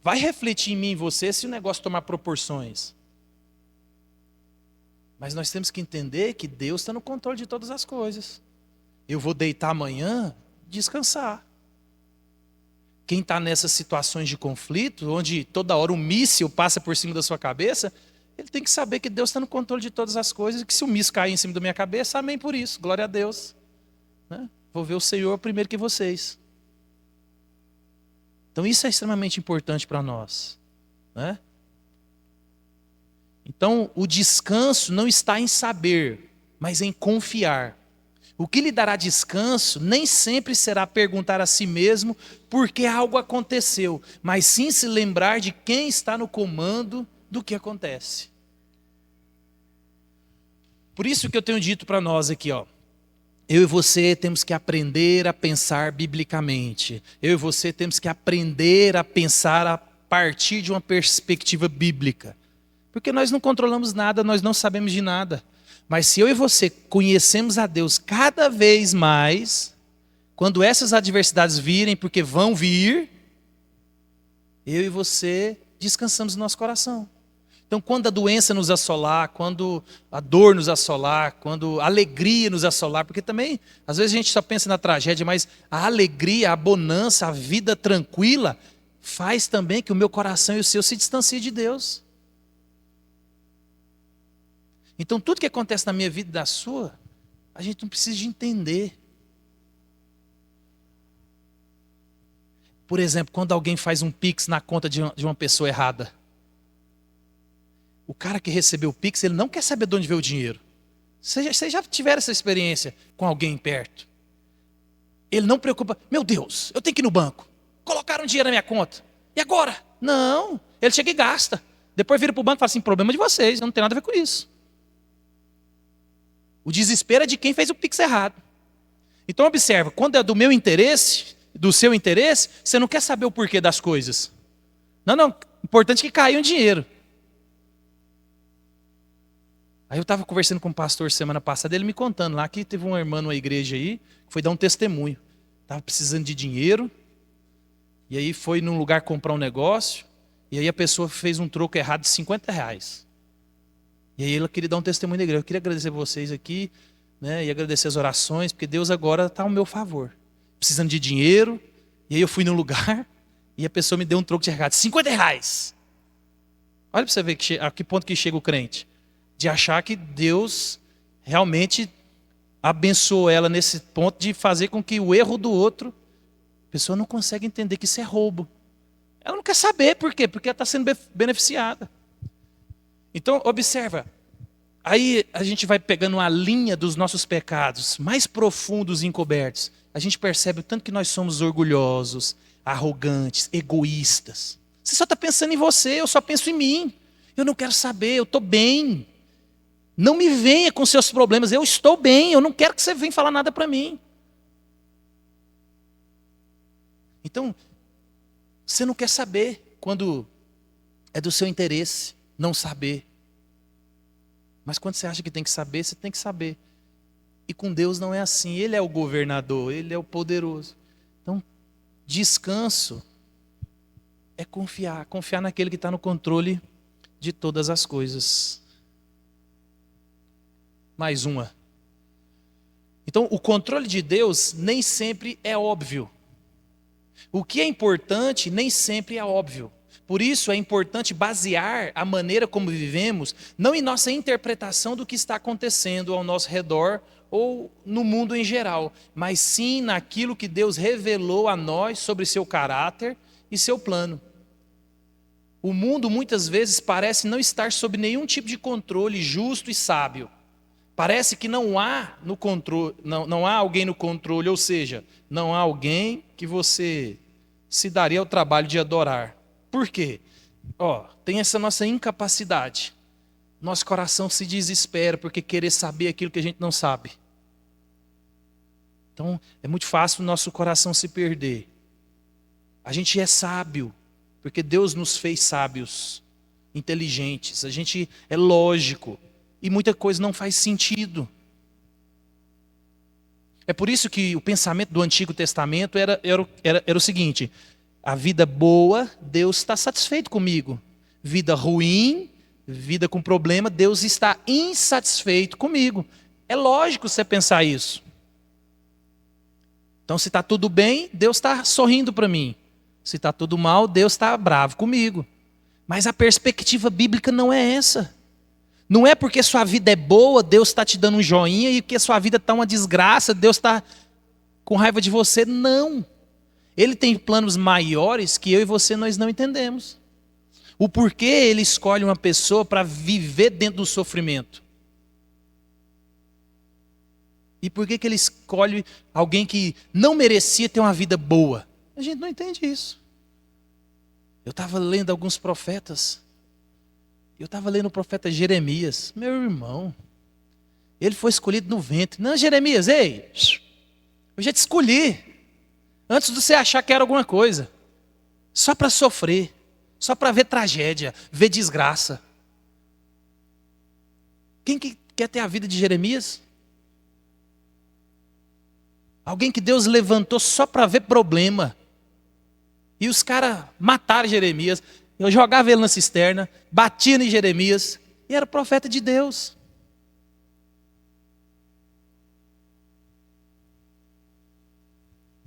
Vai refletir em mim e em você se o negócio tomar proporções. Mas nós temos que entender que Deus está no controle de todas as coisas. Eu vou deitar amanhã, descansar. Quem está nessas situações de conflito, onde toda hora um míssil passa por cima da sua cabeça, ele tem que saber que Deus está no controle de todas as coisas e que se o míssil cair em cima da minha cabeça, amém por isso, glória a Deus. Né? Vou ver o Senhor primeiro que vocês. Então isso é extremamente importante para nós. Né? Então o descanso não está em saber, mas em confiar. O que lhe dará descanso nem sempre será perguntar a si mesmo por que algo aconteceu, mas sim se lembrar de quem está no comando do que acontece. Por isso que eu tenho dito para nós aqui, ó, eu e você temos que aprender a pensar biblicamente. Eu e você temos que aprender a pensar a partir de uma perspectiva bíblica. Porque nós não controlamos nada, nós não sabemos de nada. Mas se eu e você conhecemos a Deus cada vez mais, quando essas adversidades virem, porque vão vir, eu e você descansamos no nosso coração. Então, quando a doença nos assolar, quando a dor nos assolar, quando a alegria nos assolar, porque também, às vezes a gente só pensa na tragédia, mas a alegria, a bonança, a vida tranquila, faz também que o meu coração e o seu se distanciem de Deus. Então, tudo que acontece na minha vida e da sua, a gente não precisa de entender. Por exemplo, quando alguém faz um pix na conta de uma pessoa errada. O cara que recebeu o pix, ele não quer saber de onde veio o dinheiro. Vocês já tiveram essa experiência com alguém perto? Ele não preocupa, meu Deus, eu tenho que ir no banco. Colocaram dinheiro na minha conta. E agora? Não, ele chega e gasta. Depois vira para o banco e fala assim, problema de vocês, eu não tenho nada a ver com isso. O desespero é de quem fez o pix errado. Então observa, quando é do meu interesse, do seu interesse, você não quer saber o porquê das coisas. Não, importante é que caiu um dinheiro. Aí eu estava conversando com um pastor semana passada, ele me contando lá que teve uma irmã numa igreja aí, que foi dar um testemunho. Estava precisando de dinheiro, e aí foi num lugar comprar um negócio, e aí a pessoa fez um troco errado de R$50. E aí ela queria dar um testemunho da igreja. Eu queria agradecer vocês aqui, né, e agradecer as orações, porque Deus agora está ao meu favor. Precisando de dinheiro, e aí eu fui num lugar, e a pessoa me deu um troco de errado, R$50. Olha para você ver a que ponto que chega o crente. De achar que Deus realmente abençoou ela nesse ponto de fazer com que o erro do outro, a pessoa não consegue entender que isso é roubo. Ela não quer saber por quê? Porque ela está sendo beneficiada. Então, observa. Aí a gente vai pegando uma linha dos nossos pecados mais profundos e encobertos. A gente percebe o tanto que nós somos orgulhosos, arrogantes, egoístas. Você só está pensando em você, eu só penso em mim. Eu não quero saber, eu estou bem. Não me venha com seus problemas, eu estou bem, eu não quero que você venha falar nada para mim. Então, você não quer saber quando é do seu interesse não saber. Mas quando você acha que tem que saber, você tem que saber. E com Deus não é assim. Ele é o governador, Ele é o poderoso. Então, descanso é confiar. Confiar naquele que está no controle de todas as coisas. Mais uma. Então, o controle de Deus nem sempre é óbvio. O que é importante nem sempre é óbvio. Por isso é importante basear a maneira como vivemos, não em nossa interpretação do que está acontecendo ao nosso redor ou no mundo em geral, mas sim naquilo que Deus revelou a nós sobre seu caráter e seu plano. O mundo muitas vezes parece não estar sob nenhum tipo de controle justo e sábio. Parece que não há no controle, não há alguém no controle, ou seja, não há alguém que você se daria ao trabalho de adorar. Por quê? Tem essa nossa incapacidade. Nosso coração se desespera porque querer saber aquilo que a gente não sabe. Então, é muito fácil o nosso coração se perder. A gente é sábio, porque Deus nos fez sábios, inteligentes. A gente é lógico. E muita coisa não faz sentido. É por isso que o pensamento do Antigo Testamento era o seguinte: a vida boa, Deus está satisfeito comigo. Vida ruim, vida com problema, Deus está insatisfeito comigo. É lógico você pensar isso. Então, se está tudo bem, Deus está sorrindo para mim. Se está tudo mal, Deus está bravo comigo. Mas a perspectiva bíblica não é essa. Não é porque sua vida é boa, Deus está te dando um joinha, e porque sua vida está uma desgraça, Deus está com raiva de você. Não. Ele tem planos maiores que eu e você nós não entendemos. O porquê Ele escolhe uma pessoa para viver dentro do sofrimento. E por que Ele escolhe alguém que não merecia ter uma vida boa? A gente não entende isso. Eu estava lendo alguns profetas. Eu estava lendo o profeta Jeremias. Meu irmão, ele foi escolhido no ventre. Não, Jeremias, ei, eu já te escolhi. Antes de você achar que era alguma coisa. Só para sofrer. Só para ver tragédia, ver desgraça. Quem que quer ter a vida de Jeremias? Alguém que Deus levantou só para ver problema. E os caras mataram Jeremias. Eu jogava ele na cisterna, batia em Jeremias, e era profeta de Deus.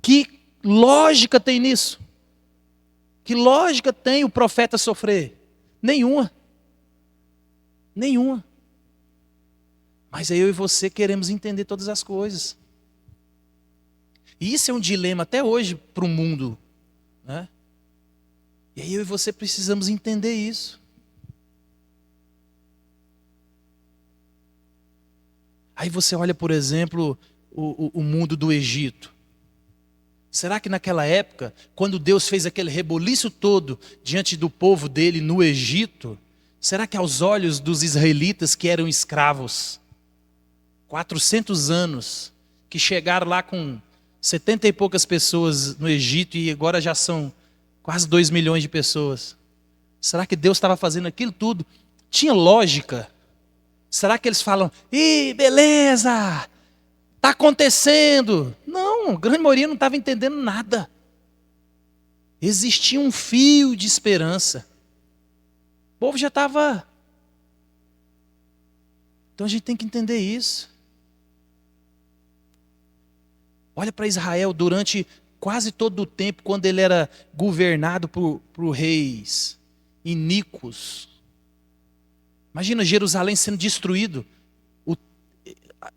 Que lógica tem nisso? Que lógica tem o profeta sofrer? Nenhuma. Nenhuma. Mas eu e você queremos entender todas as coisas. E isso é um dilema até hoje para o mundo, né? E aí eu e você precisamos entender isso. Aí você olha, por exemplo, o mundo do Egito. Será que naquela época, quando Deus fez aquele reboliço todo diante do povo dele no Egito, será que aos olhos dos israelitas que eram escravos, 400 anos, que chegaram lá com 70 e poucas pessoas no Egito e agora já são quase 2 milhões de pessoas. Será que Deus estava fazendo aquilo tudo? Tinha lógica? Será que eles falam, ih, beleza, está acontecendo? Não, a grande maioria não estava entendendo nada. Existia um fio de esperança. O povo já estava... Então a gente tem que entender isso. Olha para Israel durante quase todo o tempo, quando ele era governado por reis iníquos. Imagina Jerusalém sendo destruído.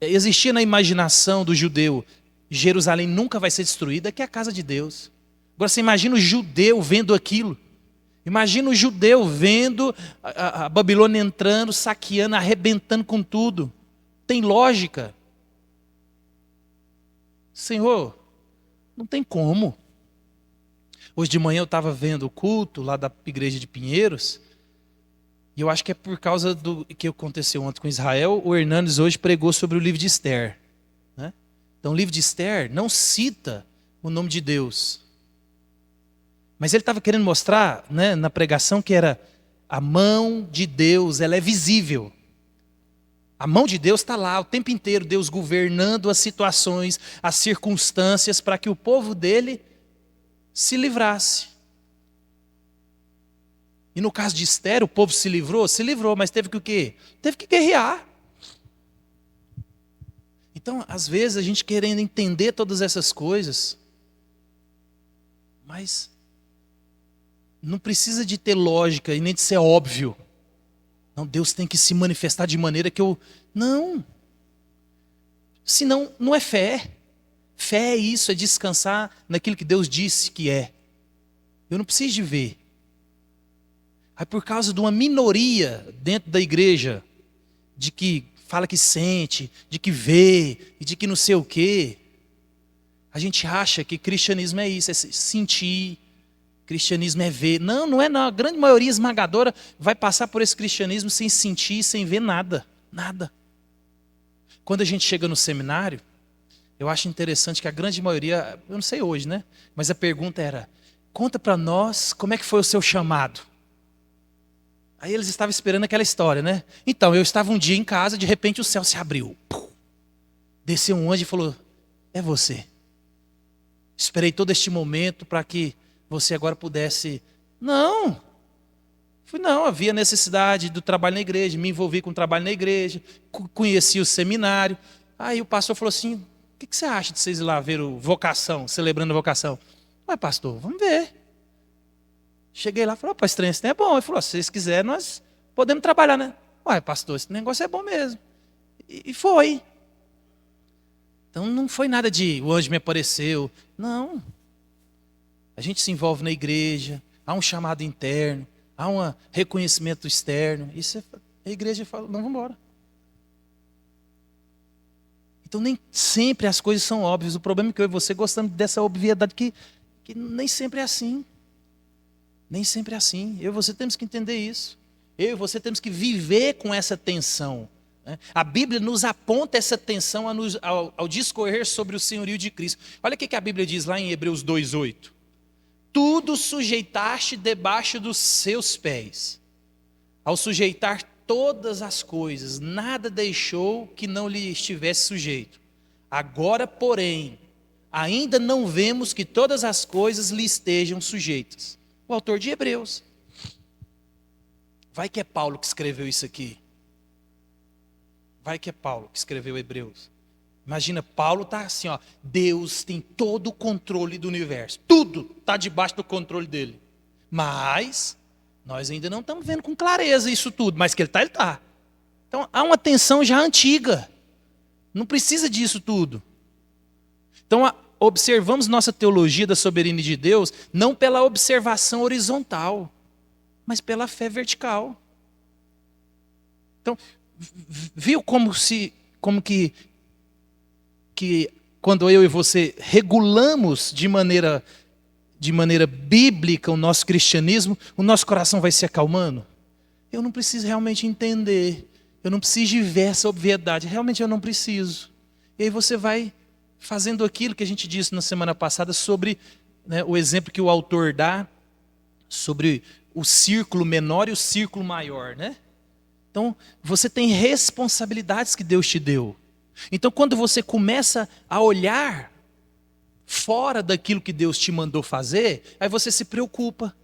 Existia na imaginação do judeu, Jerusalém nunca vai ser destruída, que é a casa de Deus. Agora você imagina o judeu vendo aquilo. Imagina o judeu vendo a Babilônia entrando, saqueando, arrebentando com tudo. Tem lógica? Senhor, não tem como. Hoje de manhã eu estava vendo o culto lá da igreja de Pinheiros, e eu acho que é por causa do que aconteceu ontem com Israel, o Hernandes hoje pregou sobre o livro de Esther. Né? Então o livro de Esther não cita o nome de Deus. Mas ele estava querendo mostrar, né, na pregação, que era a mão de Deus, ela é visível. A mão de Deus está lá o tempo inteiro, Deus governando as situações, as circunstâncias, para que o povo dele se livrasse. E no caso de Esther, o povo se livrou, mas teve que o quê? Teve que guerrear. Então, às vezes, a gente querendo entender todas essas coisas, mas não precisa de ter lógica e nem de ser óbvio. Não, Deus tem que se manifestar de maneira que eu... Não. Senão, não é fé. Fé é isso, é descansar naquilo que Deus disse que é. Eu não preciso de ver. Aí por causa de uma minoria dentro da igreja, de que fala que sente, de que vê, e de que não sei o quê, a gente acha que cristianismo é isso, é sentir, cristianismo é ver. Não, não é não. A grande maioria esmagadora vai passar por esse cristianismo sem sentir, sem ver nada. Nada. Quando a gente chega no seminário, eu acho interessante que a grande maioria, eu não sei hoje, né? Mas a pergunta era, conta para nós como é que foi o seu chamado. Aí eles estavam esperando aquela história, né? Então, eu estava um dia em casa, de repente o céu se abriu. Desceu um anjo e falou, é você. Esperei todo este momento para que você agora pudesse... Não, havia necessidade do trabalho na igreja, me envolvi com o trabalho na igreja, conheci o seminário. Aí o pastor falou assim, o que você acha de vocês ir lá ver o vocação, celebrando a vocação? Ué, pastor, vamos ver. Cheguei lá e falei, estranho, esse trem é bom. Ele falou, se vocês quiserem, nós podemos trabalhar, né? Ué, pastor, esse negócio é bom mesmo. E foi. Então não foi nada de o anjo me apareceu. Não. A gente se envolve na igreja, há um chamado interno, há um reconhecimento externo. Isso a igreja fala, não, vamos embora. Então nem sempre as coisas são óbvias. O problema é que eu e você gostamos dessa obviedade que nem sempre é assim. Nem sempre é assim. Eu e você temos que entender isso. Eu e você temos que viver com essa tensão. A Bíblia nos aponta essa tensão ao discorrer sobre o senhorio de Cristo. Olha o que a Bíblia diz lá em Hebreus 2:8. Tudo sujeitaste debaixo dos seus pés. Ao sujeitar todas as coisas, nada deixou que não lhe estivesse sujeito. Agora, porém, ainda não vemos que todas as coisas lhe estejam sujeitas. O autor de Hebreus. Vai que é Paulo que escreveu isso aqui. Vai que é Paulo que escreveu Hebreus. Imagina, Paulo está assim, ó, Deus tem todo o controle do universo. Tudo está debaixo do controle dele. Mas, nós ainda não estamos vendo com clareza isso tudo. Mas que ele está, ele está. Então, há uma tensão já antiga. Não precisa disso tudo. Então, observamos nossa teologia da soberania de Deus, não pela observação horizontal, mas pela fé vertical. Então, viu como que quando eu e você regulamos de maneira bíblica o nosso cristianismo, o nosso coração vai se acalmando? Eu não preciso realmente entender, eu não preciso de ver essa obviedade, realmente eu não preciso. E aí você vai fazendo aquilo que a gente disse na semana passada sobre, né, o exemplo que o autor dá sobre o círculo menor e o círculo maior, né? Então, você tem responsabilidades que Deus te deu. Então, quando você começa a olhar fora daquilo que Deus te mandou fazer, aí você se preocupa.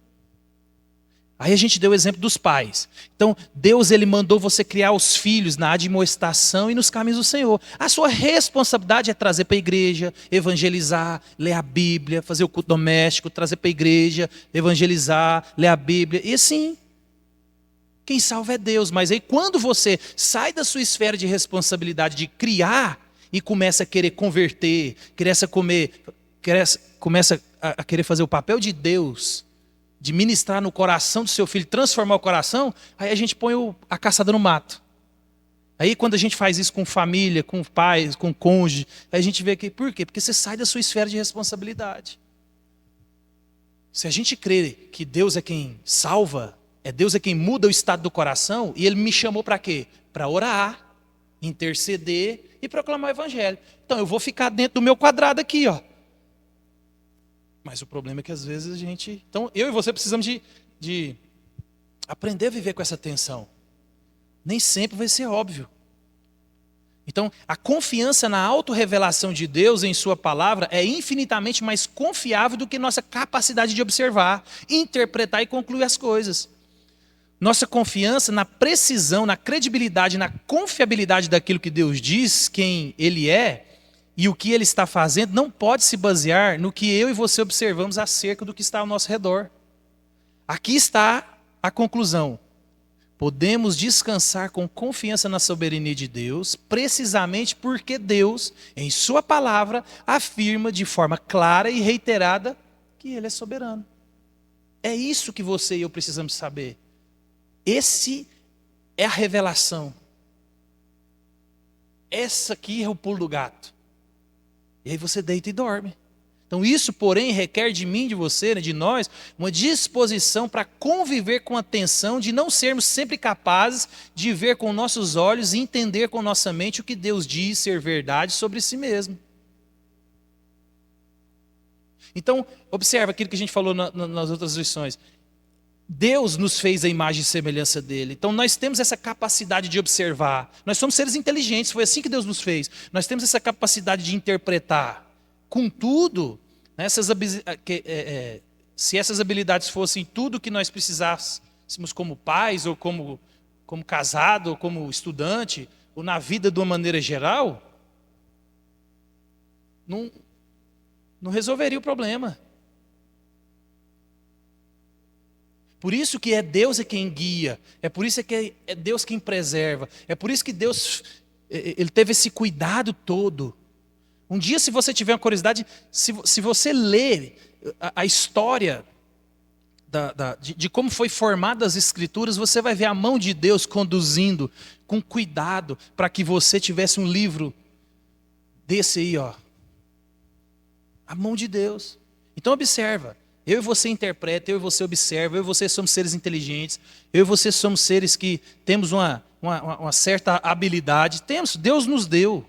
Aí a gente deu o exemplo dos pais. Então, Deus ele mandou você criar os filhos na admoestação e nos caminhos do Senhor. A sua responsabilidade é trazer para a igreja, evangelizar, ler a Bíblia, fazer o culto doméstico, trazer para a igreja, evangelizar, ler a Bíblia. E assim, quem salva é Deus. Mas aí quando você sai da sua esfera de responsabilidade de criar e começa a querer converter, começa a querer fazer o papel de Deus, de ministrar no coração do seu filho, transformar o coração, aí a gente põe a caçada no mato. Aí quando a gente faz isso com família, com pais, com cônjuge, aí a gente vê que, por quê? Porque você sai da sua esfera de responsabilidade. Se a gente crê que Deus é quem salva, Deus é quem muda o estado do coração, e Ele me chamou para quê? Para orar, interceder e proclamar o evangelho. Então eu vou ficar dentro do meu quadrado aqui, ó. Mas o problema é que às vezes a gente... Então eu e você precisamos de aprender a viver com essa tensão. Nem sempre vai ser óbvio. Então, a confiança na autorrevelação de Deus em sua palavra é infinitamente mais confiável do que nossa capacidade de observar, interpretar e concluir as coisas. Nossa confiança na precisão, na credibilidade, na confiabilidade daquilo que Deus diz, quem Ele é e o que Ele está fazendo, não pode se basear no que eu e você observamos acerca do que está ao nosso redor. Aqui está a conclusão. Podemos descansar com confiança na soberania de Deus, precisamente porque Deus, em sua palavra, afirma de forma clara e reiterada que Ele é soberano. É isso que você e eu precisamos saber. Esse é a revelação. Essa aqui é o pulo do gato. E aí você deita e dorme. Então isso, porém, requer de mim, de você, de nós, uma disposição para conviver com a tensão de não sermos sempre capazes de ver com nossos olhos e entender com nossa mente o que Deus diz ser verdade sobre si mesmo. Então, observa aquilo que a gente falou nas outras lições. Deus nos fez a imagem e semelhança dele. Então nós temos essa capacidade de observar. Nós somos seres inteligentes, foi assim que Deus nos fez. Nós temos essa capacidade de interpretar. Contudo, se essas habilidades fossem tudo que nós precisássemos como pais, ou como casado, ou como estudante, ou na vida de uma maneira geral, não resolveria o problema. Por isso que Deus é quem guia, é por isso que é Deus quem preserva, é por isso que Deus ele teve esse cuidado todo. Um dia, se você tiver uma curiosidade, se você ler a história de como foi formada as Escrituras, você vai ver a mão de Deus conduzindo com cuidado para que você tivesse um livro desse aí, ó. A mão de Deus. Então observa, eu e você interpreta, eu e você observa, eu e você somos seres inteligentes, eu e você somos seres que temos uma certa habilidade, Deus nos deu.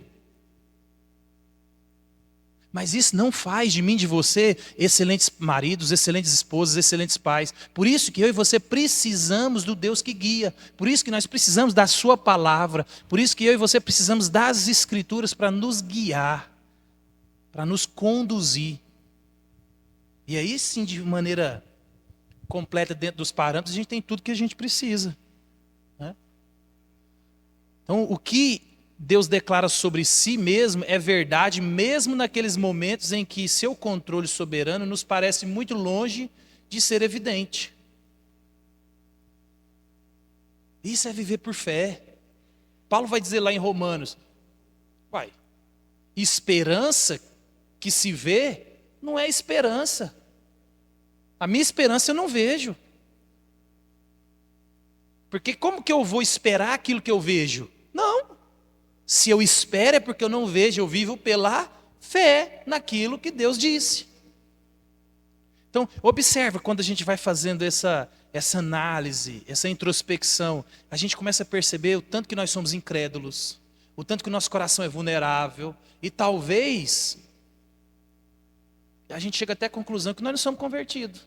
Mas isso não faz de mim e de você excelentes maridos, excelentes esposas, excelentes pais. Por isso que eu e você precisamos do Deus que guia. Por isso que nós precisamos da sua palavra. Por isso que eu e você precisamos das Escrituras para nos guiar, para nos conduzir. E aí sim, de maneira completa, dentro dos parâmetros, a gente tem tudo que a gente precisa, né? Então, o que Deus declara sobre si mesmo é verdade, mesmo naqueles momentos em que seu controle soberano nos parece muito longe de ser evidente. Isso é viver por fé. Paulo vai dizer lá em Romanos, esperança que se vê não é esperança. A minha esperança eu não vejo. Porque como que eu vou esperar aquilo que eu vejo? Não. Se eu espero é porque eu não vejo, eu vivo pela fé naquilo que Deus disse. Então, observa quando a gente vai fazendo essa análise, essa introspecção, a gente começa a perceber o tanto que nós somos incrédulos, o tanto que o nosso coração é vulnerável, e talvez a gente chega até a conclusão que nós não somos convertidos.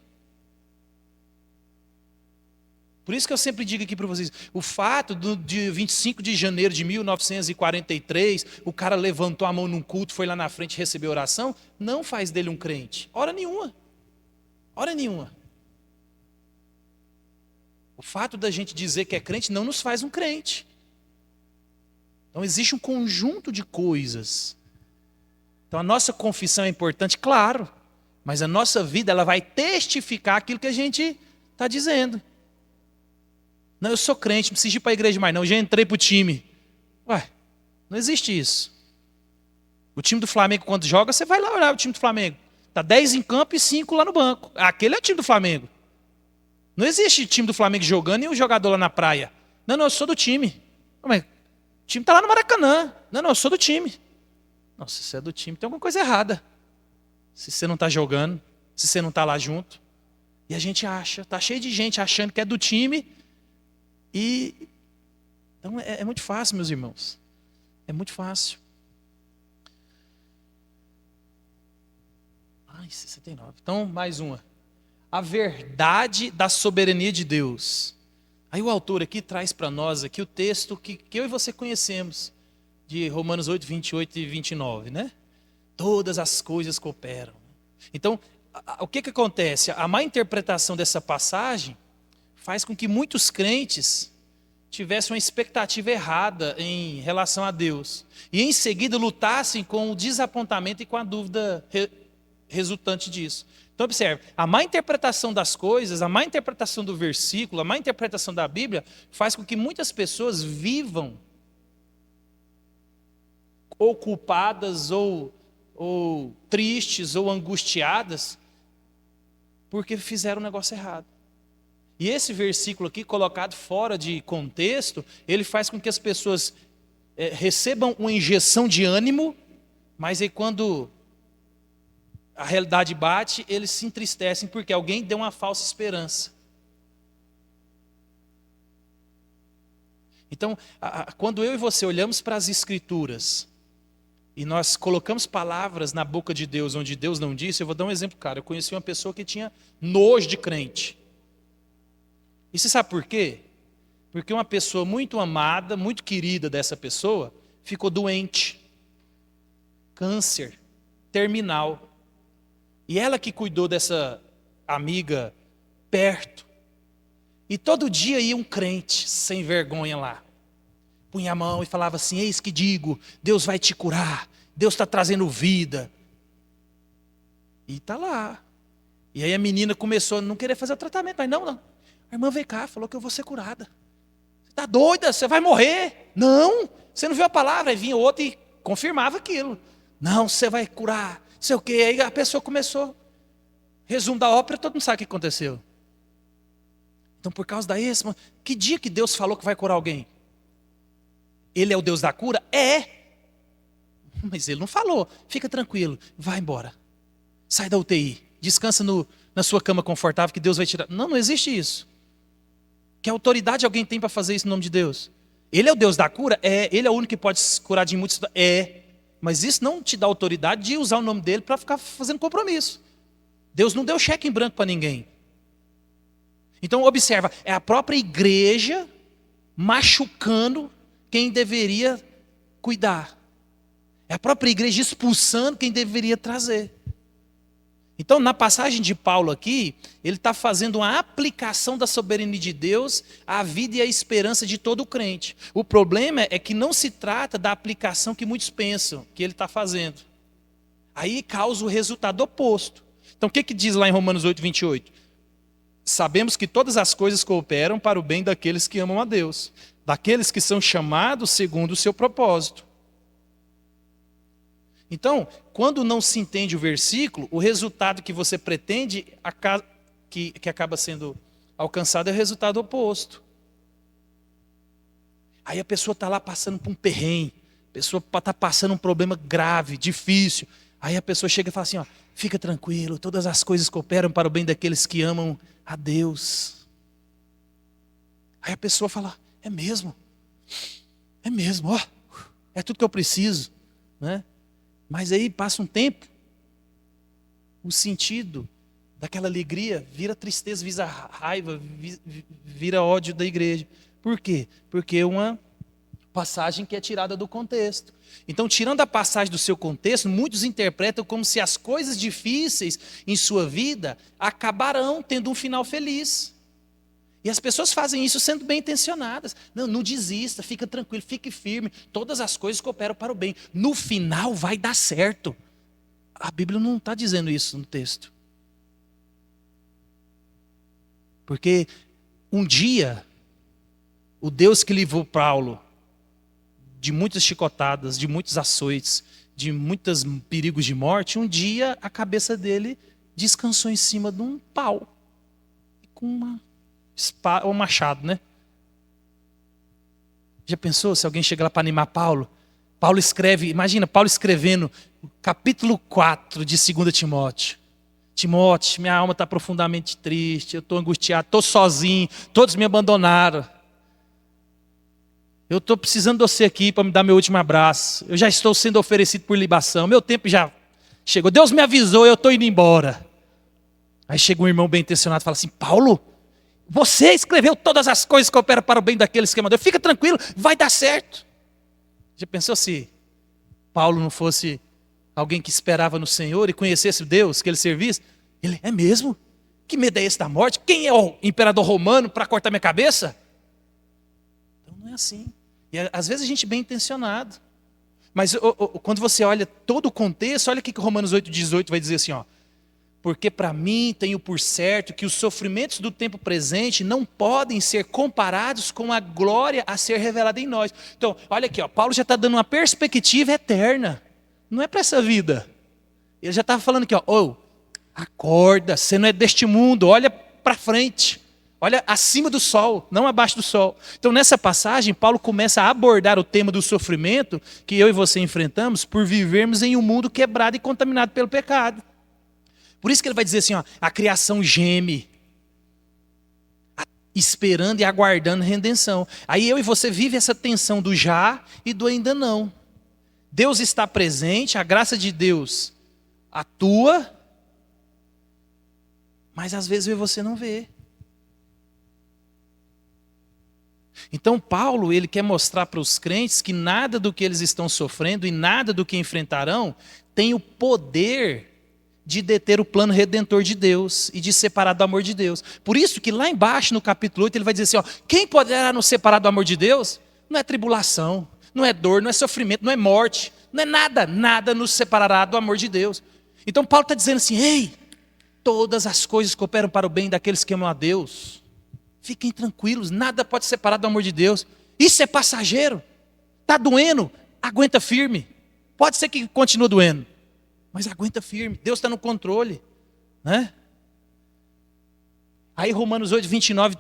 Por isso que eu sempre digo aqui para vocês, o fato de 25 de janeiro de 1943, o cara levantou a mão num culto, foi lá na frente receber oração, não faz dele um crente. Hora nenhuma. Hora nenhuma. O fato da gente dizer que é crente não nos faz um crente. Então existe um conjunto de coisas. Então a nossa confissão é importante, claro, mas a nossa vida ela vai testificar aquilo que a gente está dizendo. Não, eu sou crente, não preciso ir para a igreja mais não, já entrei para o time. Não existe isso. O time do Flamengo quando joga, você vai lá olhar o time do Flamengo. Está 10 em campo e 5 lá no banco. Aquele é o time do Flamengo. Não existe time do Flamengo jogando e um jogador lá na praia. Não, eu sou do time. Mas o time está lá no Maracanã. Não, eu sou do time. Não, se você é do time, tem alguma coisa errada. Se você não está jogando, se você não está lá junto. E a gente acha, está cheio de gente achando que é do time. Então é muito fácil, meus irmãos. É muito fácil. 69. Então, mais uma. A verdade da soberania de Deus. Aí o autor aqui traz para nós aqui o texto que eu e você conhecemos, de Romanos 8, 28 e 29, né? Todas as coisas cooperam. Então, o que acontece? A má interpretação dessa passagem faz com que muitos crentes tivessem uma expectativa errada em relação a Deus. E em seguida lutassem com o desapontamento e com a dúvida resultante disso. Então observe, a má interpretação das coisas, a má interpretação do versículo, a má interpretação da Bíblia faz com que muitas pessoas vivam ou culpadas, ou tristes, ou angustiadas, porque fizeram o negócio errado. E esse versículo aqui, colocado fora de contexto, ele faz com que as pessoas recebam uma injeção de ânimo, mas aí quando a realidade bate, eles se entristecem porque alguém deu uma falsa esperança. Então, quando eu e você olhamos para as Escrituras e nós colocamos palavras na boca de Deus onde Deus não disse, eu vou dar um exemplo, cara. Eu conheci uma pessoa que tinha nojo de crente. E você sabe por quê? Porque uma pessoa muito amada, muito querida dessa pessoa, ficou doente. Câncer terminal. E ela que cuidou dessa amiga perto. E todo dia ia um crente sem vergonha lá. Punha a mão e falava assim: eis que digo, Deus vai te curar. Deus está trazendo vida. E está lá. E aí a menina começou a não querer fazer o tratamento. Mas não. A irmã veio cá, falou que eu vou ser curada. Você está doida? Você vai morrer? Não. Você não viu a palavra? Aí vinha outro e confirmava aquilo. Não, você vai curar. Não sei o quê. Aí a pessoa começou. Resumo da ópera, todo mundo sabe o que aconteceu. Então, por causa da esma, que dia que Deus falou que vai curar alguém? Ele é o Deus da cura? É. Mas ele não falou. Fica tranquilo, vai embora. Sai da UTI, descansa na sua cama confortável que Deus vai tirar. Não existe isso. Que autoridade alguém tem para fazer isso em nome de Deus? Ele é o Deus da cura? É. Ele é o único que pode curar de muitos? É. Mas isso não te dá autoridade de usar o nome dele para ficar fazendo compromisso. Deus não deu cheque em branco para ninguém. Então observa, é a própria igreja machucando quem deveria cuidar. É a própria igreja expulsando quem deveria trazer. Então, na passagem de Paulo aqui, ele está fazendo uma aplicação da soberania de Deus à vida e à esperança de todo crente. O problema é que não se trata da aplicação que muitos pensam que ele está fazendo. Aí causa o resultado oposto. Então, o que diz lá em Romanos 8, 28? Sabemos que todas as coisas cooperam para o bem daqueles que amam a Deus, daqueles que são chamados segundo o seu propósito. Então, quando não se entende o versículo, o resultado que você pretende, que acaba sendo alcançado, é o resultado oposto. Aí a pessoa está lá passando por um perrengue, a pessoa está passando um problema grave, difícil. Aí a pessoa chega e fala assim, ó, fica tranquilo, todas as coisas cooperam para o bem daqueles que amam a Deus. Aí a pessoa fala, é mesmo, ó, é tudo que eu preciso, né? Mas aí passa um tempo, o sentido daquela alegria vira tristeza, vira raiva, vira ódio da igreja. Por quê? Porque é uma passagem que é tirada do contexto. Então, tirando a passagem do seu contexto, muitos interpretam como se as coisas difíceis em sua vida acabarão tendo um final feliz. E as pessoas fazem isso sendo bem intencionadas. Não desista, fica tranquilo, fique firme. Todas as coisas cooperam para o bem. No final vai dar certo. A Bíblia não está dizendo isso no texto. Porque um dia, o Deus que livrou Paulo de muitas chicotadas, de muitos açoites, de muitos perigos de morte, um dia a cabeça dele descansou em cima de um pau. Com uma ou machado, né? Já pensou se alguém chega lá para animar Paulo? Paulo escreve, imagina, Paulo escrevendo capítulo 4 de 2 Timóteo. Timóteo, minha alma está profundamente triste, eu estou angustiado, estou sozinho, todos me abandonaram. Eu estou precisando de você aqui para me dar meu último abraço. Eu já estou sendo oferecido por libação, meu tempo já chegou. Deus me avisou, eu estou indo embora. Aí chega um irmão bem intencionado e fala assim: Paulo, você escreveu todas as coisas que operam para o bem daqueles que mandou. Fica tranquilo, vai dar certo. Já pensou se Paulo não fosse alguém que esperava no Senhor e conhecesse Deus, que ele servisse? Ele, é mesmo? Que medo é esse da morte? Quem é o imperador romano para cortar minha cabeça? Então não é assim. E às vezes a gente é bem intencionado. Mas quando você olha todo o contexto, olha o que Romanos 8,18 vai dizer assim, ó. Porque para mim tenho por certo que os sofrimentos do tempo presente não podem ser comparados com a glória a ser revelada em nós. Então, olha aqui, ó, Paulo já está dando uma perspectiva eterna. Não é para essa vida. Ele já estava falando aqui, ó, acorda, você não é deste mundo, olha para frente. Olha acima do sol, não abaixo do sol. Então, nessa passagem, Paulo começa a abordar o tema do sofrimento que eu e você enfrentamos por vivermos em um mundo quebrado e contaminado pelo pecado. Por isso que ele vai dizer assim, ó, a criação geme, esperando e aguardando redenção. Aí eu e você vive essa tensão do já e do ainda não. Deus está presente, a graça de Deus atua, mas às vezes eu e você não vê. Então Paulo, ele quer mostrar para os crentes que nada do que eles estão sofrendo e nada do que enfrentarão tem o poder de deter o plano redentor de Deus e de separar do amor de Deus. Por isso que lá embaixo no capítulo 8 ele vai dizer assim, ó, quem poderá nos separar do amor de Deus? Não é tribulação, não é dor, não é sofrimento, não é morte, não é nada, nada nos separará do amor de Deus. Então Paulo está dizendo assim, ei, todas as coisas cooperam para o bem daqueles que amam a Deus. Fiquem tranquilos, nada pode separar do amor de Deus. Isso é passageiro. Está doendo? Aguenta firme. Pode ser que continue doendo, mas aguenta firme. Deus está no controle, né? Aí Romanos 8, 29,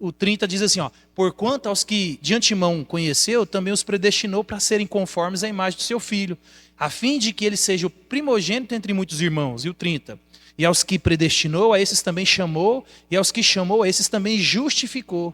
o 30 diz assim, ó, porquanto aos que de antemão conheceu, também os predestinou para serem conformes à imagem do seu filho, a fim de que ele seja o primogênito entre muitos irmãos. E o 30, e aos que predestinou, a esses também chamou, e aos que chamou, a esses também justificou,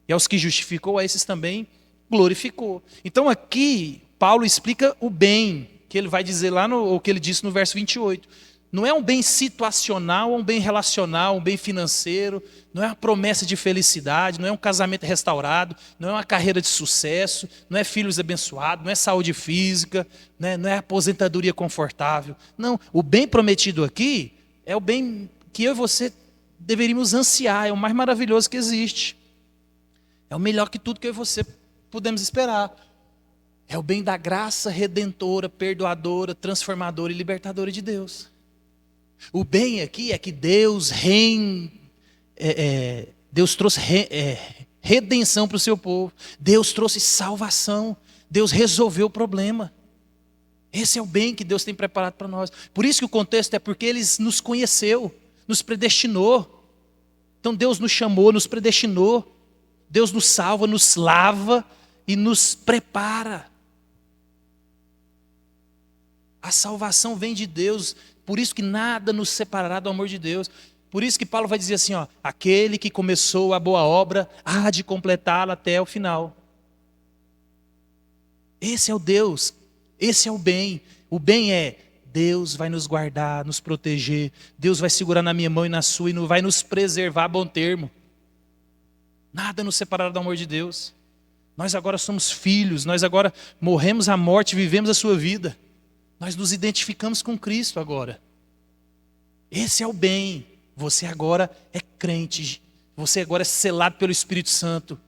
e aos que justificou, a esses também glorificou. Então aqui, Paulo explica o bem, que ele vai dizer lá, o que ele disse no verso 28. Não é um bem situacional, um bem relacional, um bem financeiro, não é uma promessa de felicidade, não é um casamento restaurado, não é uma carreira de sucesso, não é filhos abençoados, não é saúde física, né? Não é aposentadoria confortável. Não, o bem prometido aqui é o bem que eu e você deveríamos ansiar, é o mais maravilhoso que existe. É o melhor que tudo que eu e você podemos esperar. É o bem da graça redentora, perdoadora, transformadora e libertadora de Deus. O bem aqui é que Deus Deus trouxe redenção para o seu povo. Deus trouxe salvação. Deus resolveu o problema. Esse é o bem que Deus tem preparado para nós. Por isso que o contexto é porque Ele nos conheceu, nos predestinou. Então Deus nos chamou, nos predestinou. Deus nos salva, nos lava e nos prepara. A salvação vem de Deus, por isso que nada nos separará do amor de Deus. Por isso que Paulo vai dizer assim, ó, aquele que começou a boa obra há de completá-la até o final. Esse é o Deus, esse é o bem. O bem é, Deus vai nos guardar, nos proteger, Deus vai segurar na minha mão e na sua e vai nos preservar a bom termo. Nada nos separará do amor de Deus. Nós agora somos filhos, nós agora morremos a morte, vivemos a sua vida. Nós nos identificamos com Cristo agora. Esse é o bem. Você agora é crente. Você agora é selado pelo Espírito Santo.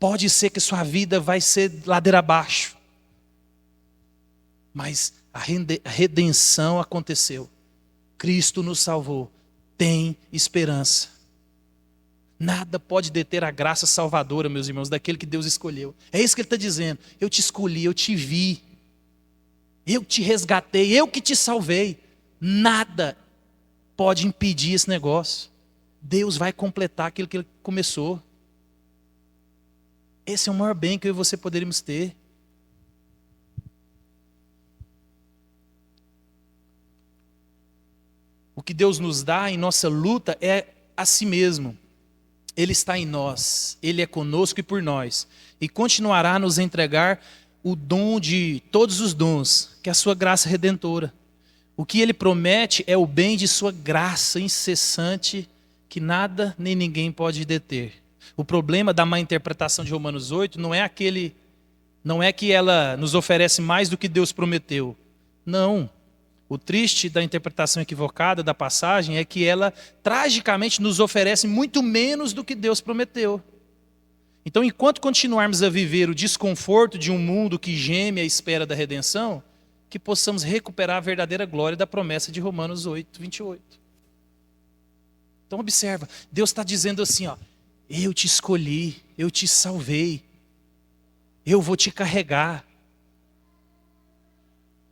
Pode ser que sua vida vai ser ladeira abaixo. Mas a redenção aconteceu. Cristo nos salvou. Tem esperança. Nada pode deter a graça salvadora, meus irmãos, daquele que Deus escolheu. É isso que ele está dizendo. Eu te escolhi, eu te vi. Eu te resgatei, eu que te salvei. Nada pode impedir esse negócio. Deus vai completar aquilo que Ele começou. Esse é o maior bem que eu e você poderíamos ter. O que Deus nos dá em nossa luta é a si mesmo. Ele está em nós, Ele é conosco e por nós. E continuará a nos entregar o dom de todos os dons, que é a sua graça redentora. O que Ele promete é o bem de sua graça incessante, que nada nem ninguém pode deter. O problema da má interpretação de Romanos 8 não é que ela nos oferece mais do que Deus prometeu. Não. O triste da interpretação equivocada da passagem é que ela tragicamente nos oferece muito menos do que Deus prometeu. Então, enquanto continuarmos a viver o desconforto de um mundo que geme à espera da redenção, que possamos recuperar a verdadeira glória da promessa de Romanos 8, 28. Então observa, Deus está dizendo assim, ó, eu te escolhi, eu te salvei, eu vou te carregar.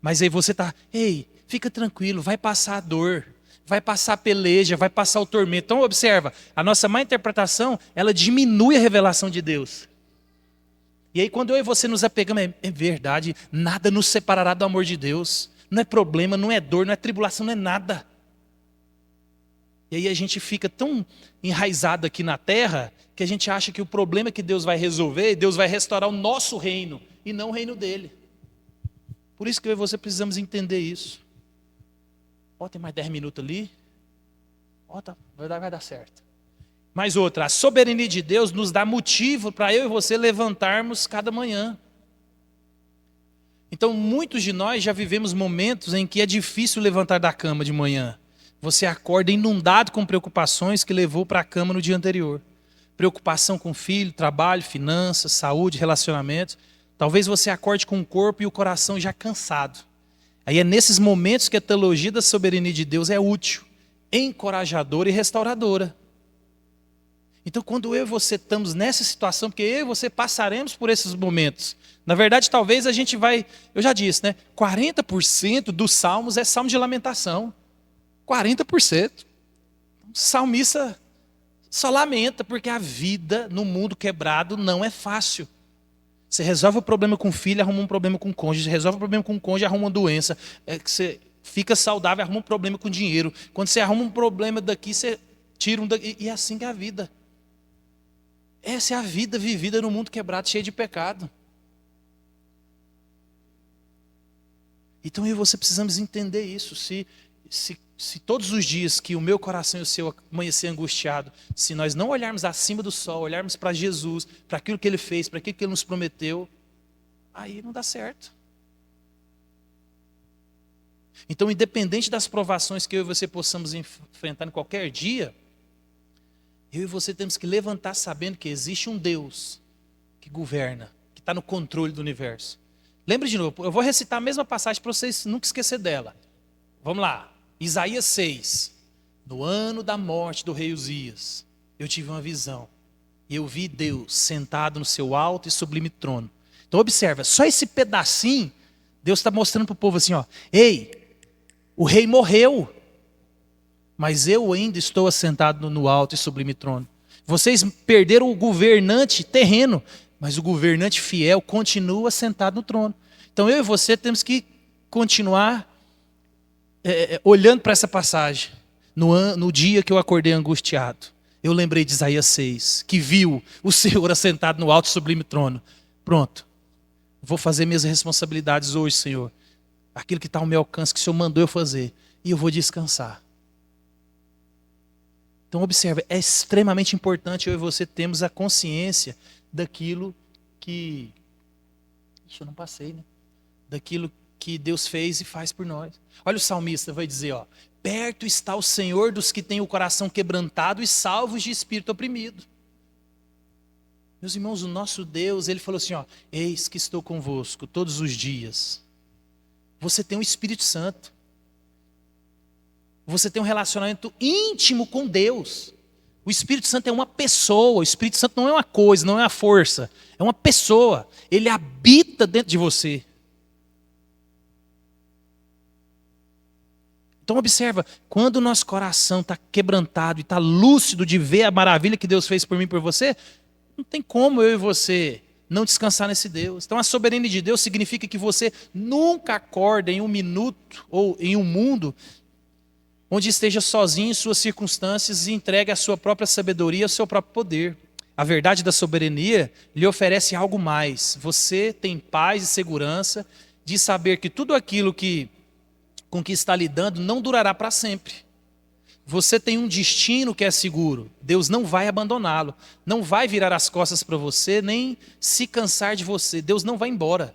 Mas aí você está, ei, fica tranquilo, vai passar a dor, vai passar a peleja, vai passar o tormento. Então observa, a nossa má interpretação, ela diminui a revelação de Deus. E aí quando eu e você nos apegamos, é verdade, nada nos separará do amor de Deus. Não é problema, não é dor, não é tribulação, não é nada. E aí a gente fica tão enraizado aqui na terra, que a gente acha que o problema que Deus vai resolver, Deus vai restaurar o nosso reino, e não o reino dele. Por isso que eu e você precisamos entender isso. Ó, tem mais 10 minutos ali. Ó, tá, vai dar certo. Mais outra, a soberania de Deus nos dá motivo para eu e você levantarmos cada manhã. Então, muitos de nós já vivemos momentos em que é difícil levantar da cama de manhã. Você acorda inundado com preocupações que levou para a cama no dia anterior. Preocupação com filho, trabalho, finanças, saúde, relacionamentos. Talvez você acorde com o corpo e o coração já cansado. Aí é nesses momentos que a teologia da soberania de Deus é útil, encorajadora e restauradora. Então, quando eu e você estamos nessa situação, porque eu e você passaremos por esses momentos. Na verdade, talvez a gente vai, eu já disse, né? 40% dos salmos é salmo de lamentação. 40%. O salmista só lamenta, porque a vida no mundo quebrado não é fácil. Você resolve o problema com o filho, arruma um problema com o cônjuge. Você resolve o problema com o cônjuge, arruma uma doença. Você fica saudável, arruma um problema com dinheiro. Quando você arruma um problema daqui, você tira um daqui. E é assim que é a vida. Essa é a vida vivida no mundo quebrado, cheio de pecado. Então eu e você precisamos entender isso. Se todos os dias que o meu coração e o seu amanhecer angustiado, se nós não olharmos acima do sol, olharmos para Jesus, para aquilo que Ele fez, para aquilo que Ele nos prometeu, aí não dá certo. Então, independente das provações que eu e você possamos enfrentar em qualquer dia, eu e você temos que levantar sabendo que existe um Deus que governa, que está no controle do universo. Lembre de novo, eu vou recitar a mesma passagem para vocês nunca esquecer dela. Vamos lá. Isaías 6. No ano da morte do rei Uzias, eu tive uma visão. E eu vi Deus sentado no seu alto e sublime trono. Então observa, só esse pedacinho, Deus está mostrando para o povo assim, ó. Ei, o rei morreu, mas eu ainda estou assentado no alto e sublime trono. Vocês perderam o governante terreno, mas o governante fiel continua sentado no trono. Então eu e você temos que continuar olhando para essa passagem. No dia que eu acordei angustiado, eu lembrei de Isaías 6, que viu o Senhor assentado no alto e sublime trono. Pronto, vou fazer minhas responsabilidades hoje, Senhor. Aquilo que está ao meu alcance, que o Senhor mandou eu fazer. E eu vou descansar. Então observe, é extremamente importante eu e você termos a consciência daquilo que... Ixi, eu não passei, né? Daquilo que Deus fez e faz por nós. Olha o salmista, vai dizer, ó. Perto está o Senhor dos que têm o coração quebrantado e salvos de espírito oprimido. Meus irmãos, o nosso Deus, Ele falou assim, ó. Eis que estou convosco todos os dias. Você tem o Espírito Santo. Você tem um relacionamento íntimo com Deus. O Espírito Santo é uma pessoa. O Espírito Santo não é uma coisa, não é uma força. É uma pessoa. Ele habita dentro de você. Então observa, quando o nosso coração está quebrantado e está lúcido de ver a maravilha que Deus fez por mim e por você, não tem como eu e você não descansar nesse Deus. Então a soberania de Deus significa que você nunca acorda em um minuto ou em um mundo onde esteja sozinho em suas circunstâncias e entregue a sua própria sabedoria, o seu próprio poder. A verdade da soberania lhe oferece algo mais. Você tem paz e segurança de saber que tudo aquilo com que está lidando não durará para sempre. Você tem um destino que é seguro. Deus não vai abandoná-lo. Não vai virar as costas para você, nem se cansar de você. Deus não vai embora.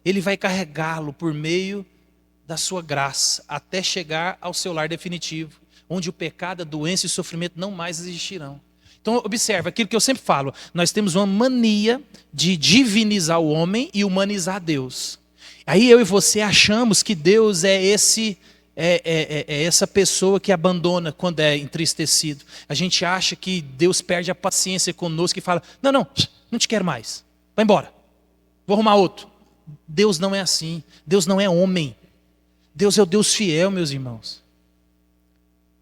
Ele vai carregá-lo por meio da sua graça, até chegar ao seu lar definitivo, onde o pecado, a doença e o sofrimento não mais existirão. Então observa, aquilo que eu sempre falo, nós temos uma mania de divinizar o homem e humanizar Deus. Aí eu e você achamos que Deus é essa pessoa que abandona quando é entristecido. A gente acha que Deus perde a paciência conosco e fala, não te quero mais, vai embora, vou arrumar outro. Deus não é assim, Deus não é homem. Deus é o Deus fiel, meus irmãos.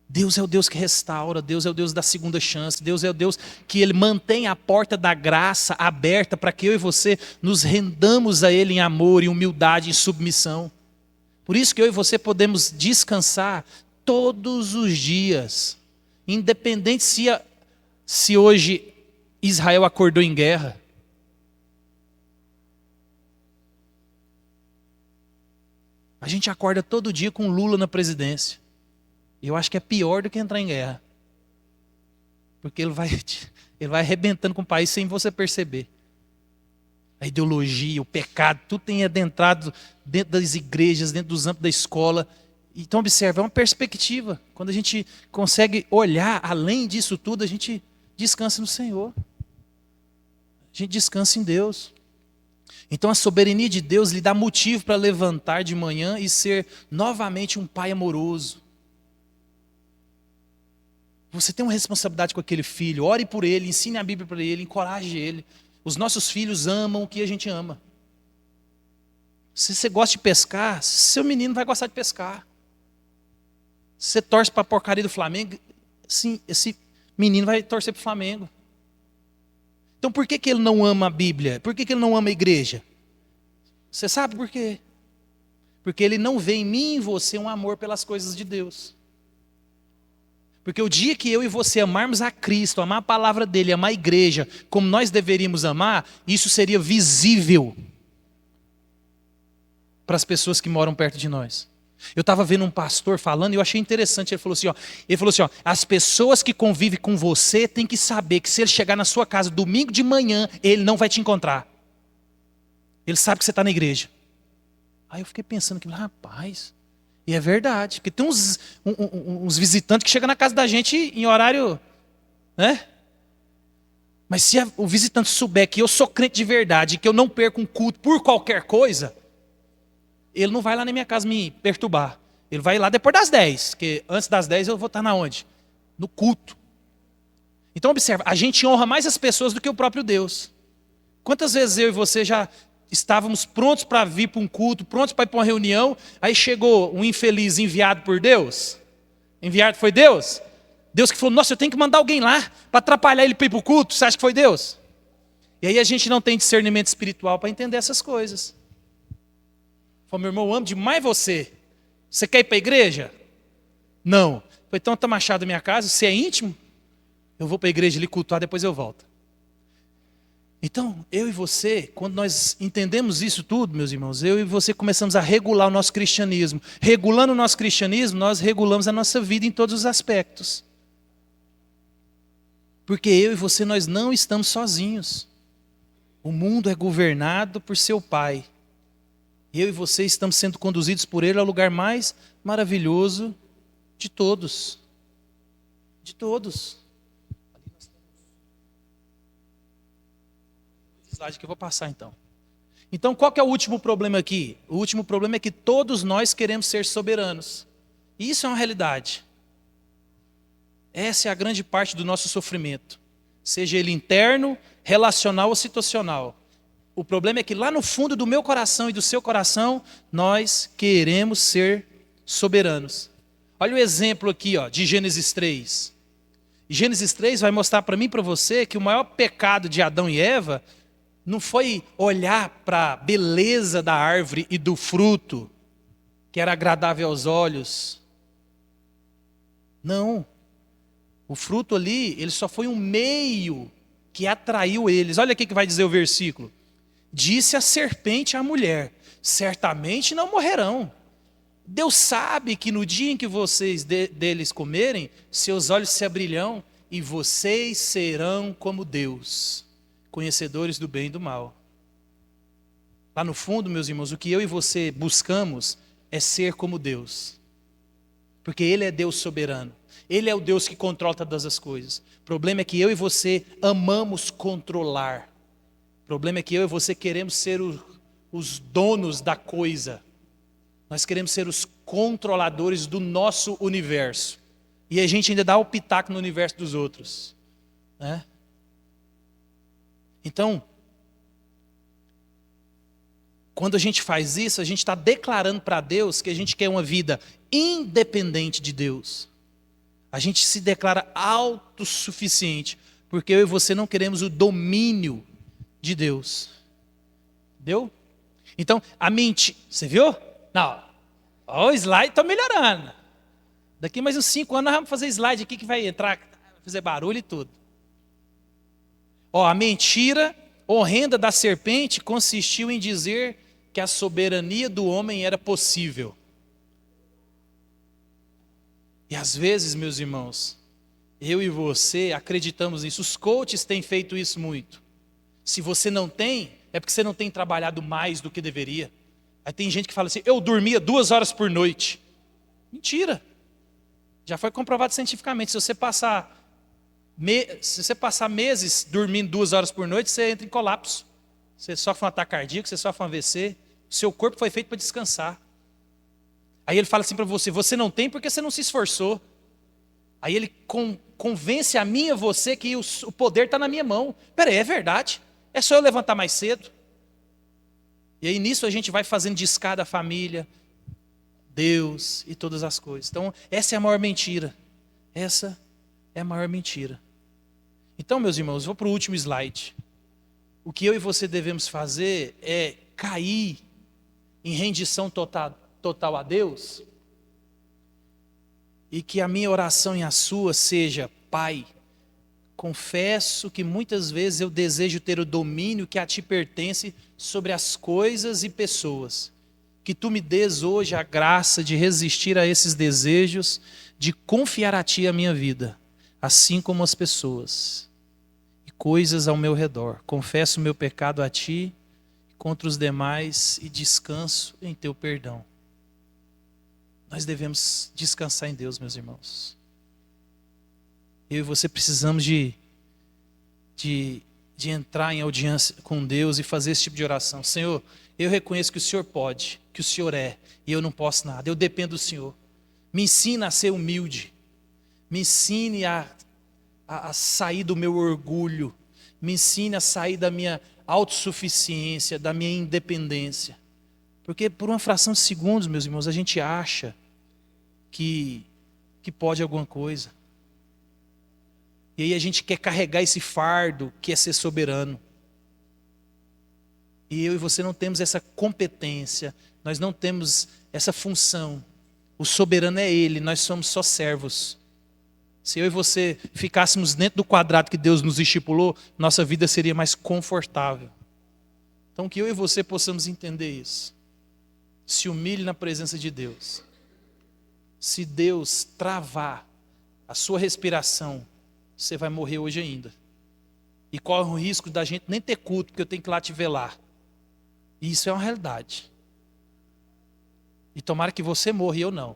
Deus é o Deus que restaura, Deus é o Deus da segunda chance, Deus é o Deus que Ele mantém a porta da graça aberta para que eu e você nos rendamos a Ele em amor, em humildade, em submissão. Por isso que eu e você podemos descansar todos os dias, independente se hoje Israel acordou em guerra. A gente acorda todo dia com Lula na presidência. Eu acho que é pior do que entrar em guerra. Porque ele vai arrebentando com o país sem você perceber. A ideologia, o pecado, tudo tem adentrado dentro das igrejas, dentro dos âmbitos da escola. Então observa, é uma perspectiva. Quando a gente consegue olhar além disso tudo, a gente descansa no Senhor. A gente descansa em Deus. Então a soberania de Deus lhe dá motivo para levantar de manhã e ser novamente um pai amoroso. Você tem uma responsabilidade com aquele filho, ore por ele, ensine a Bíblia para ele, encoraje ele. Os nossos filhos amam o que a gente ama. Se você gosta de pescar, seu menino vai gostar de pescar. Se você torce para a porcaria do Flamengo, sim, esse menino vai torcer para o Flamengo. Então por que ele não ama a Bíblia? Por que ele não ama a igreja? Você sabe por quê? Porque ele não vê em mim e em você um amor pelas coisas de Deus. Porque o dia que eu e você amarmos a Cristo, amar a palavra dele, amar a igreja, como nós deveríamos amar, isso seria visível para as pessoas que moram perto de nós. Eu estava vendo um pastor falando e eu achei interessante, ele falou assim, as pessoas que convivem com você têm que saber que se ele chegar na sua casa domingo de manhã, ele não vai te encontrar. Ele sabe que você está na igreja. Aí eu fiquei pensando, rapaz... E é verdade, porque tem uns visitantes que chegam na casa da gente em horário, né? Mas se o visitante souber que eu sou crente de verdade, que eu não perco um culto por qualquer coisa, ele não vai lá na minha casa me perturbar. Ele vai lá depois das 10, porque antes das 10 eu vou estar na onde? No culto. Então observa, a gente honra mais as pessoas do que o próprio Deus. Quantas vezes eu e você já... estávamos prontos para vir para um culto, prontos para ir para uma reunião, aí chegou um infeliz enviado por Deus. Enviado foi Deus? Deus que falou, nossa, eu tenho que mandar alguém lá para atrapalhar ele para ir para o culto. Você acha que foi Deus? E aí a gente não tem discernimento espiritual para entender essas coisas. Falei, meu irmão, eu amo demais você. Você quer ir para a igreja? Não. Falei, então está machado da minha casa, você é íntimo? Eu vou para a igreja ali cultuar, depois eu volto. Então, eu e você, quando nós entendemos isso tudo, meus irmãos, eu e você começamos a regular o nosso cristianismo. Regulando o nosso cristianismo, nós regulamos a nossa vida em todos os aspectos. Porque eu e você, nós não estamos sozinhos. O mundo é governado por seu Pai. Eu e você estamos sendo conduzidos por Ele ao lugar mais maravilhoso de todos. De todos. Que eu vou passar então. Então qual que é o último problema aqui? O último problema é que todos nós queremos ser soberanos. E isso é uma realidade. Essa é a grande parte do nosso sofrimento. Seja ele interno, relacional ou situacional. O problema é que lá no fundo do meu coração e do seu coração, nós queremos ser soberanos. Olha o exemplo aqui, ó, de Gênesis 3. Gênesis 3 vai mostrar para mim e para você que o maior pecado de Adão e Eva não foi olhar para a beleza da árvore e do fruto, que era agradável aos olhos. Não. O fruto ali, ele só foi um meio que atraiu eles. Olha aqui que vai dizer o versículo. Disse a serpente à mulher: certamente não morrerão. Deus sabe que no dia em que vocês deles comerem, seus olhos se abrirão e vocês serão como Deus, conhecedores do bem e do mal. Lá no fundo, meus irmãos, o que eu e você buscamos é ser como Deus. Porque Ele é Deus soberano. Ele é o Deus que controla todas as coisas. O problema é que eu e você amamos controlar. O problema é que eu e você queremos ser os donos da coisa. Nós queremos ser os controladores do nosso universo. E a gente ainda dá o pitaco no universo dos outros, né? Então, quando a gente faz isso, a gente está declarando para Deus que a gente quer uma vida independente de Deus. A gente se declara autossuficiente, porque eu e você não queremos o domínio de Deus. Entendeu? Então, a mente, você viu? Não, ó, o slide está melhorando. Daqui mais uns 5 anos nós vamos fazer slide aqui que vai entrar, vai fazer barulho e tudo. Ó, a mentira horrenda da serpente consistiu em dizer que a soberania do homem era possível. E às vezes, meus irmãos, eu e você acreditamos nisso. Os coaches têm feito isso muito. Se você não tem, é porque você não tem trabalhado mais do que deveria. Aí tem gente que fala assim: eu dormia 2 horas por noite. Mentira. Já foi comprovado cientificamente. Se você passar meses dormindo 2 horas por noite, você entra em colapso. Você sofre um ataque cardíaco, você sofre um AVC. O seu corpo foi feito para descansar. Aí ele fala assim para você: você não tem porque você não se esforçou. Aí ele convence a mim e a você que o poder está na minha mão. Peraí, é verdade. É só eu levantar mais cedo. E aí nisso a gente vai fazendo de escada a família, Deus e todas as coisas. Então essa é a maior mentira. Essa é a maior mentira. Então, meus irmãos, vou para o último slide. O que eu e você devemos fazer é cair em rendição total a Deus. E que a minha oração e a sua seja: Pai, confesso que muitas vezes eu desejo ter o domínio que a Ti pertence sobre as coisas e pessoas. Que Tu me dês hoje a graça de resistir a esses desejos, de confiar a Ti a minha vida, assim como as pessoas e coisas ao meu redor. Confesso o meu pecado a Ti, contra os demais, e descanso em Teu perdão. Nós devemos descansar em Deus, meus irmãos. Eu e você precisamos de entrar em audiência com Deus e fazer esse tipo de oração. Senhor, eu reconheço que o Senhor pode, que o Senhor é, e eu não posso nada. Eu dependo do Senhor. Me ensina a ser humilde. Me ensine a sair do meu orgulho. Me ensine a sair da minha autossuficiência, da minha independência. Porque por uma fração de segundos, meus irmãos, a gente acha que pode alguma coisa. E aí a gente quer carregar esse fardo que é ser soberano. E eu e você não temos essa competência, nós não temos essa função. O soberano é Ele, nós somos só servos. Se eu e você ficássemos dentro do quadrado que Deus nos estipulou, nossa vida seria mais confortável. Então que eu e você possamos entender isso. Se humilhe na presença de Deus. Se Deus travar a sua respiração, você vai morrer hoje ainda. E corre o risco da gente nem ter culto, porque eu tenho que ir lá te velar. E isso é uma realidade. E tomara que você morra e eu não.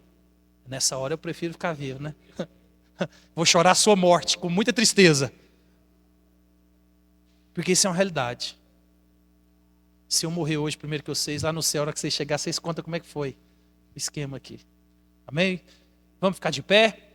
Nessa hora eu prefiro ficar vivo, né? Vou chorar a sua morte com muita tristeza. Porque isso é uma realidade. Se eu morrer hoje, primeiro que vocês, lá no céu, na hora que vocês chegarem, vocês contam como é que foi o esquema aqui. Amém? Vamos ficar de pé?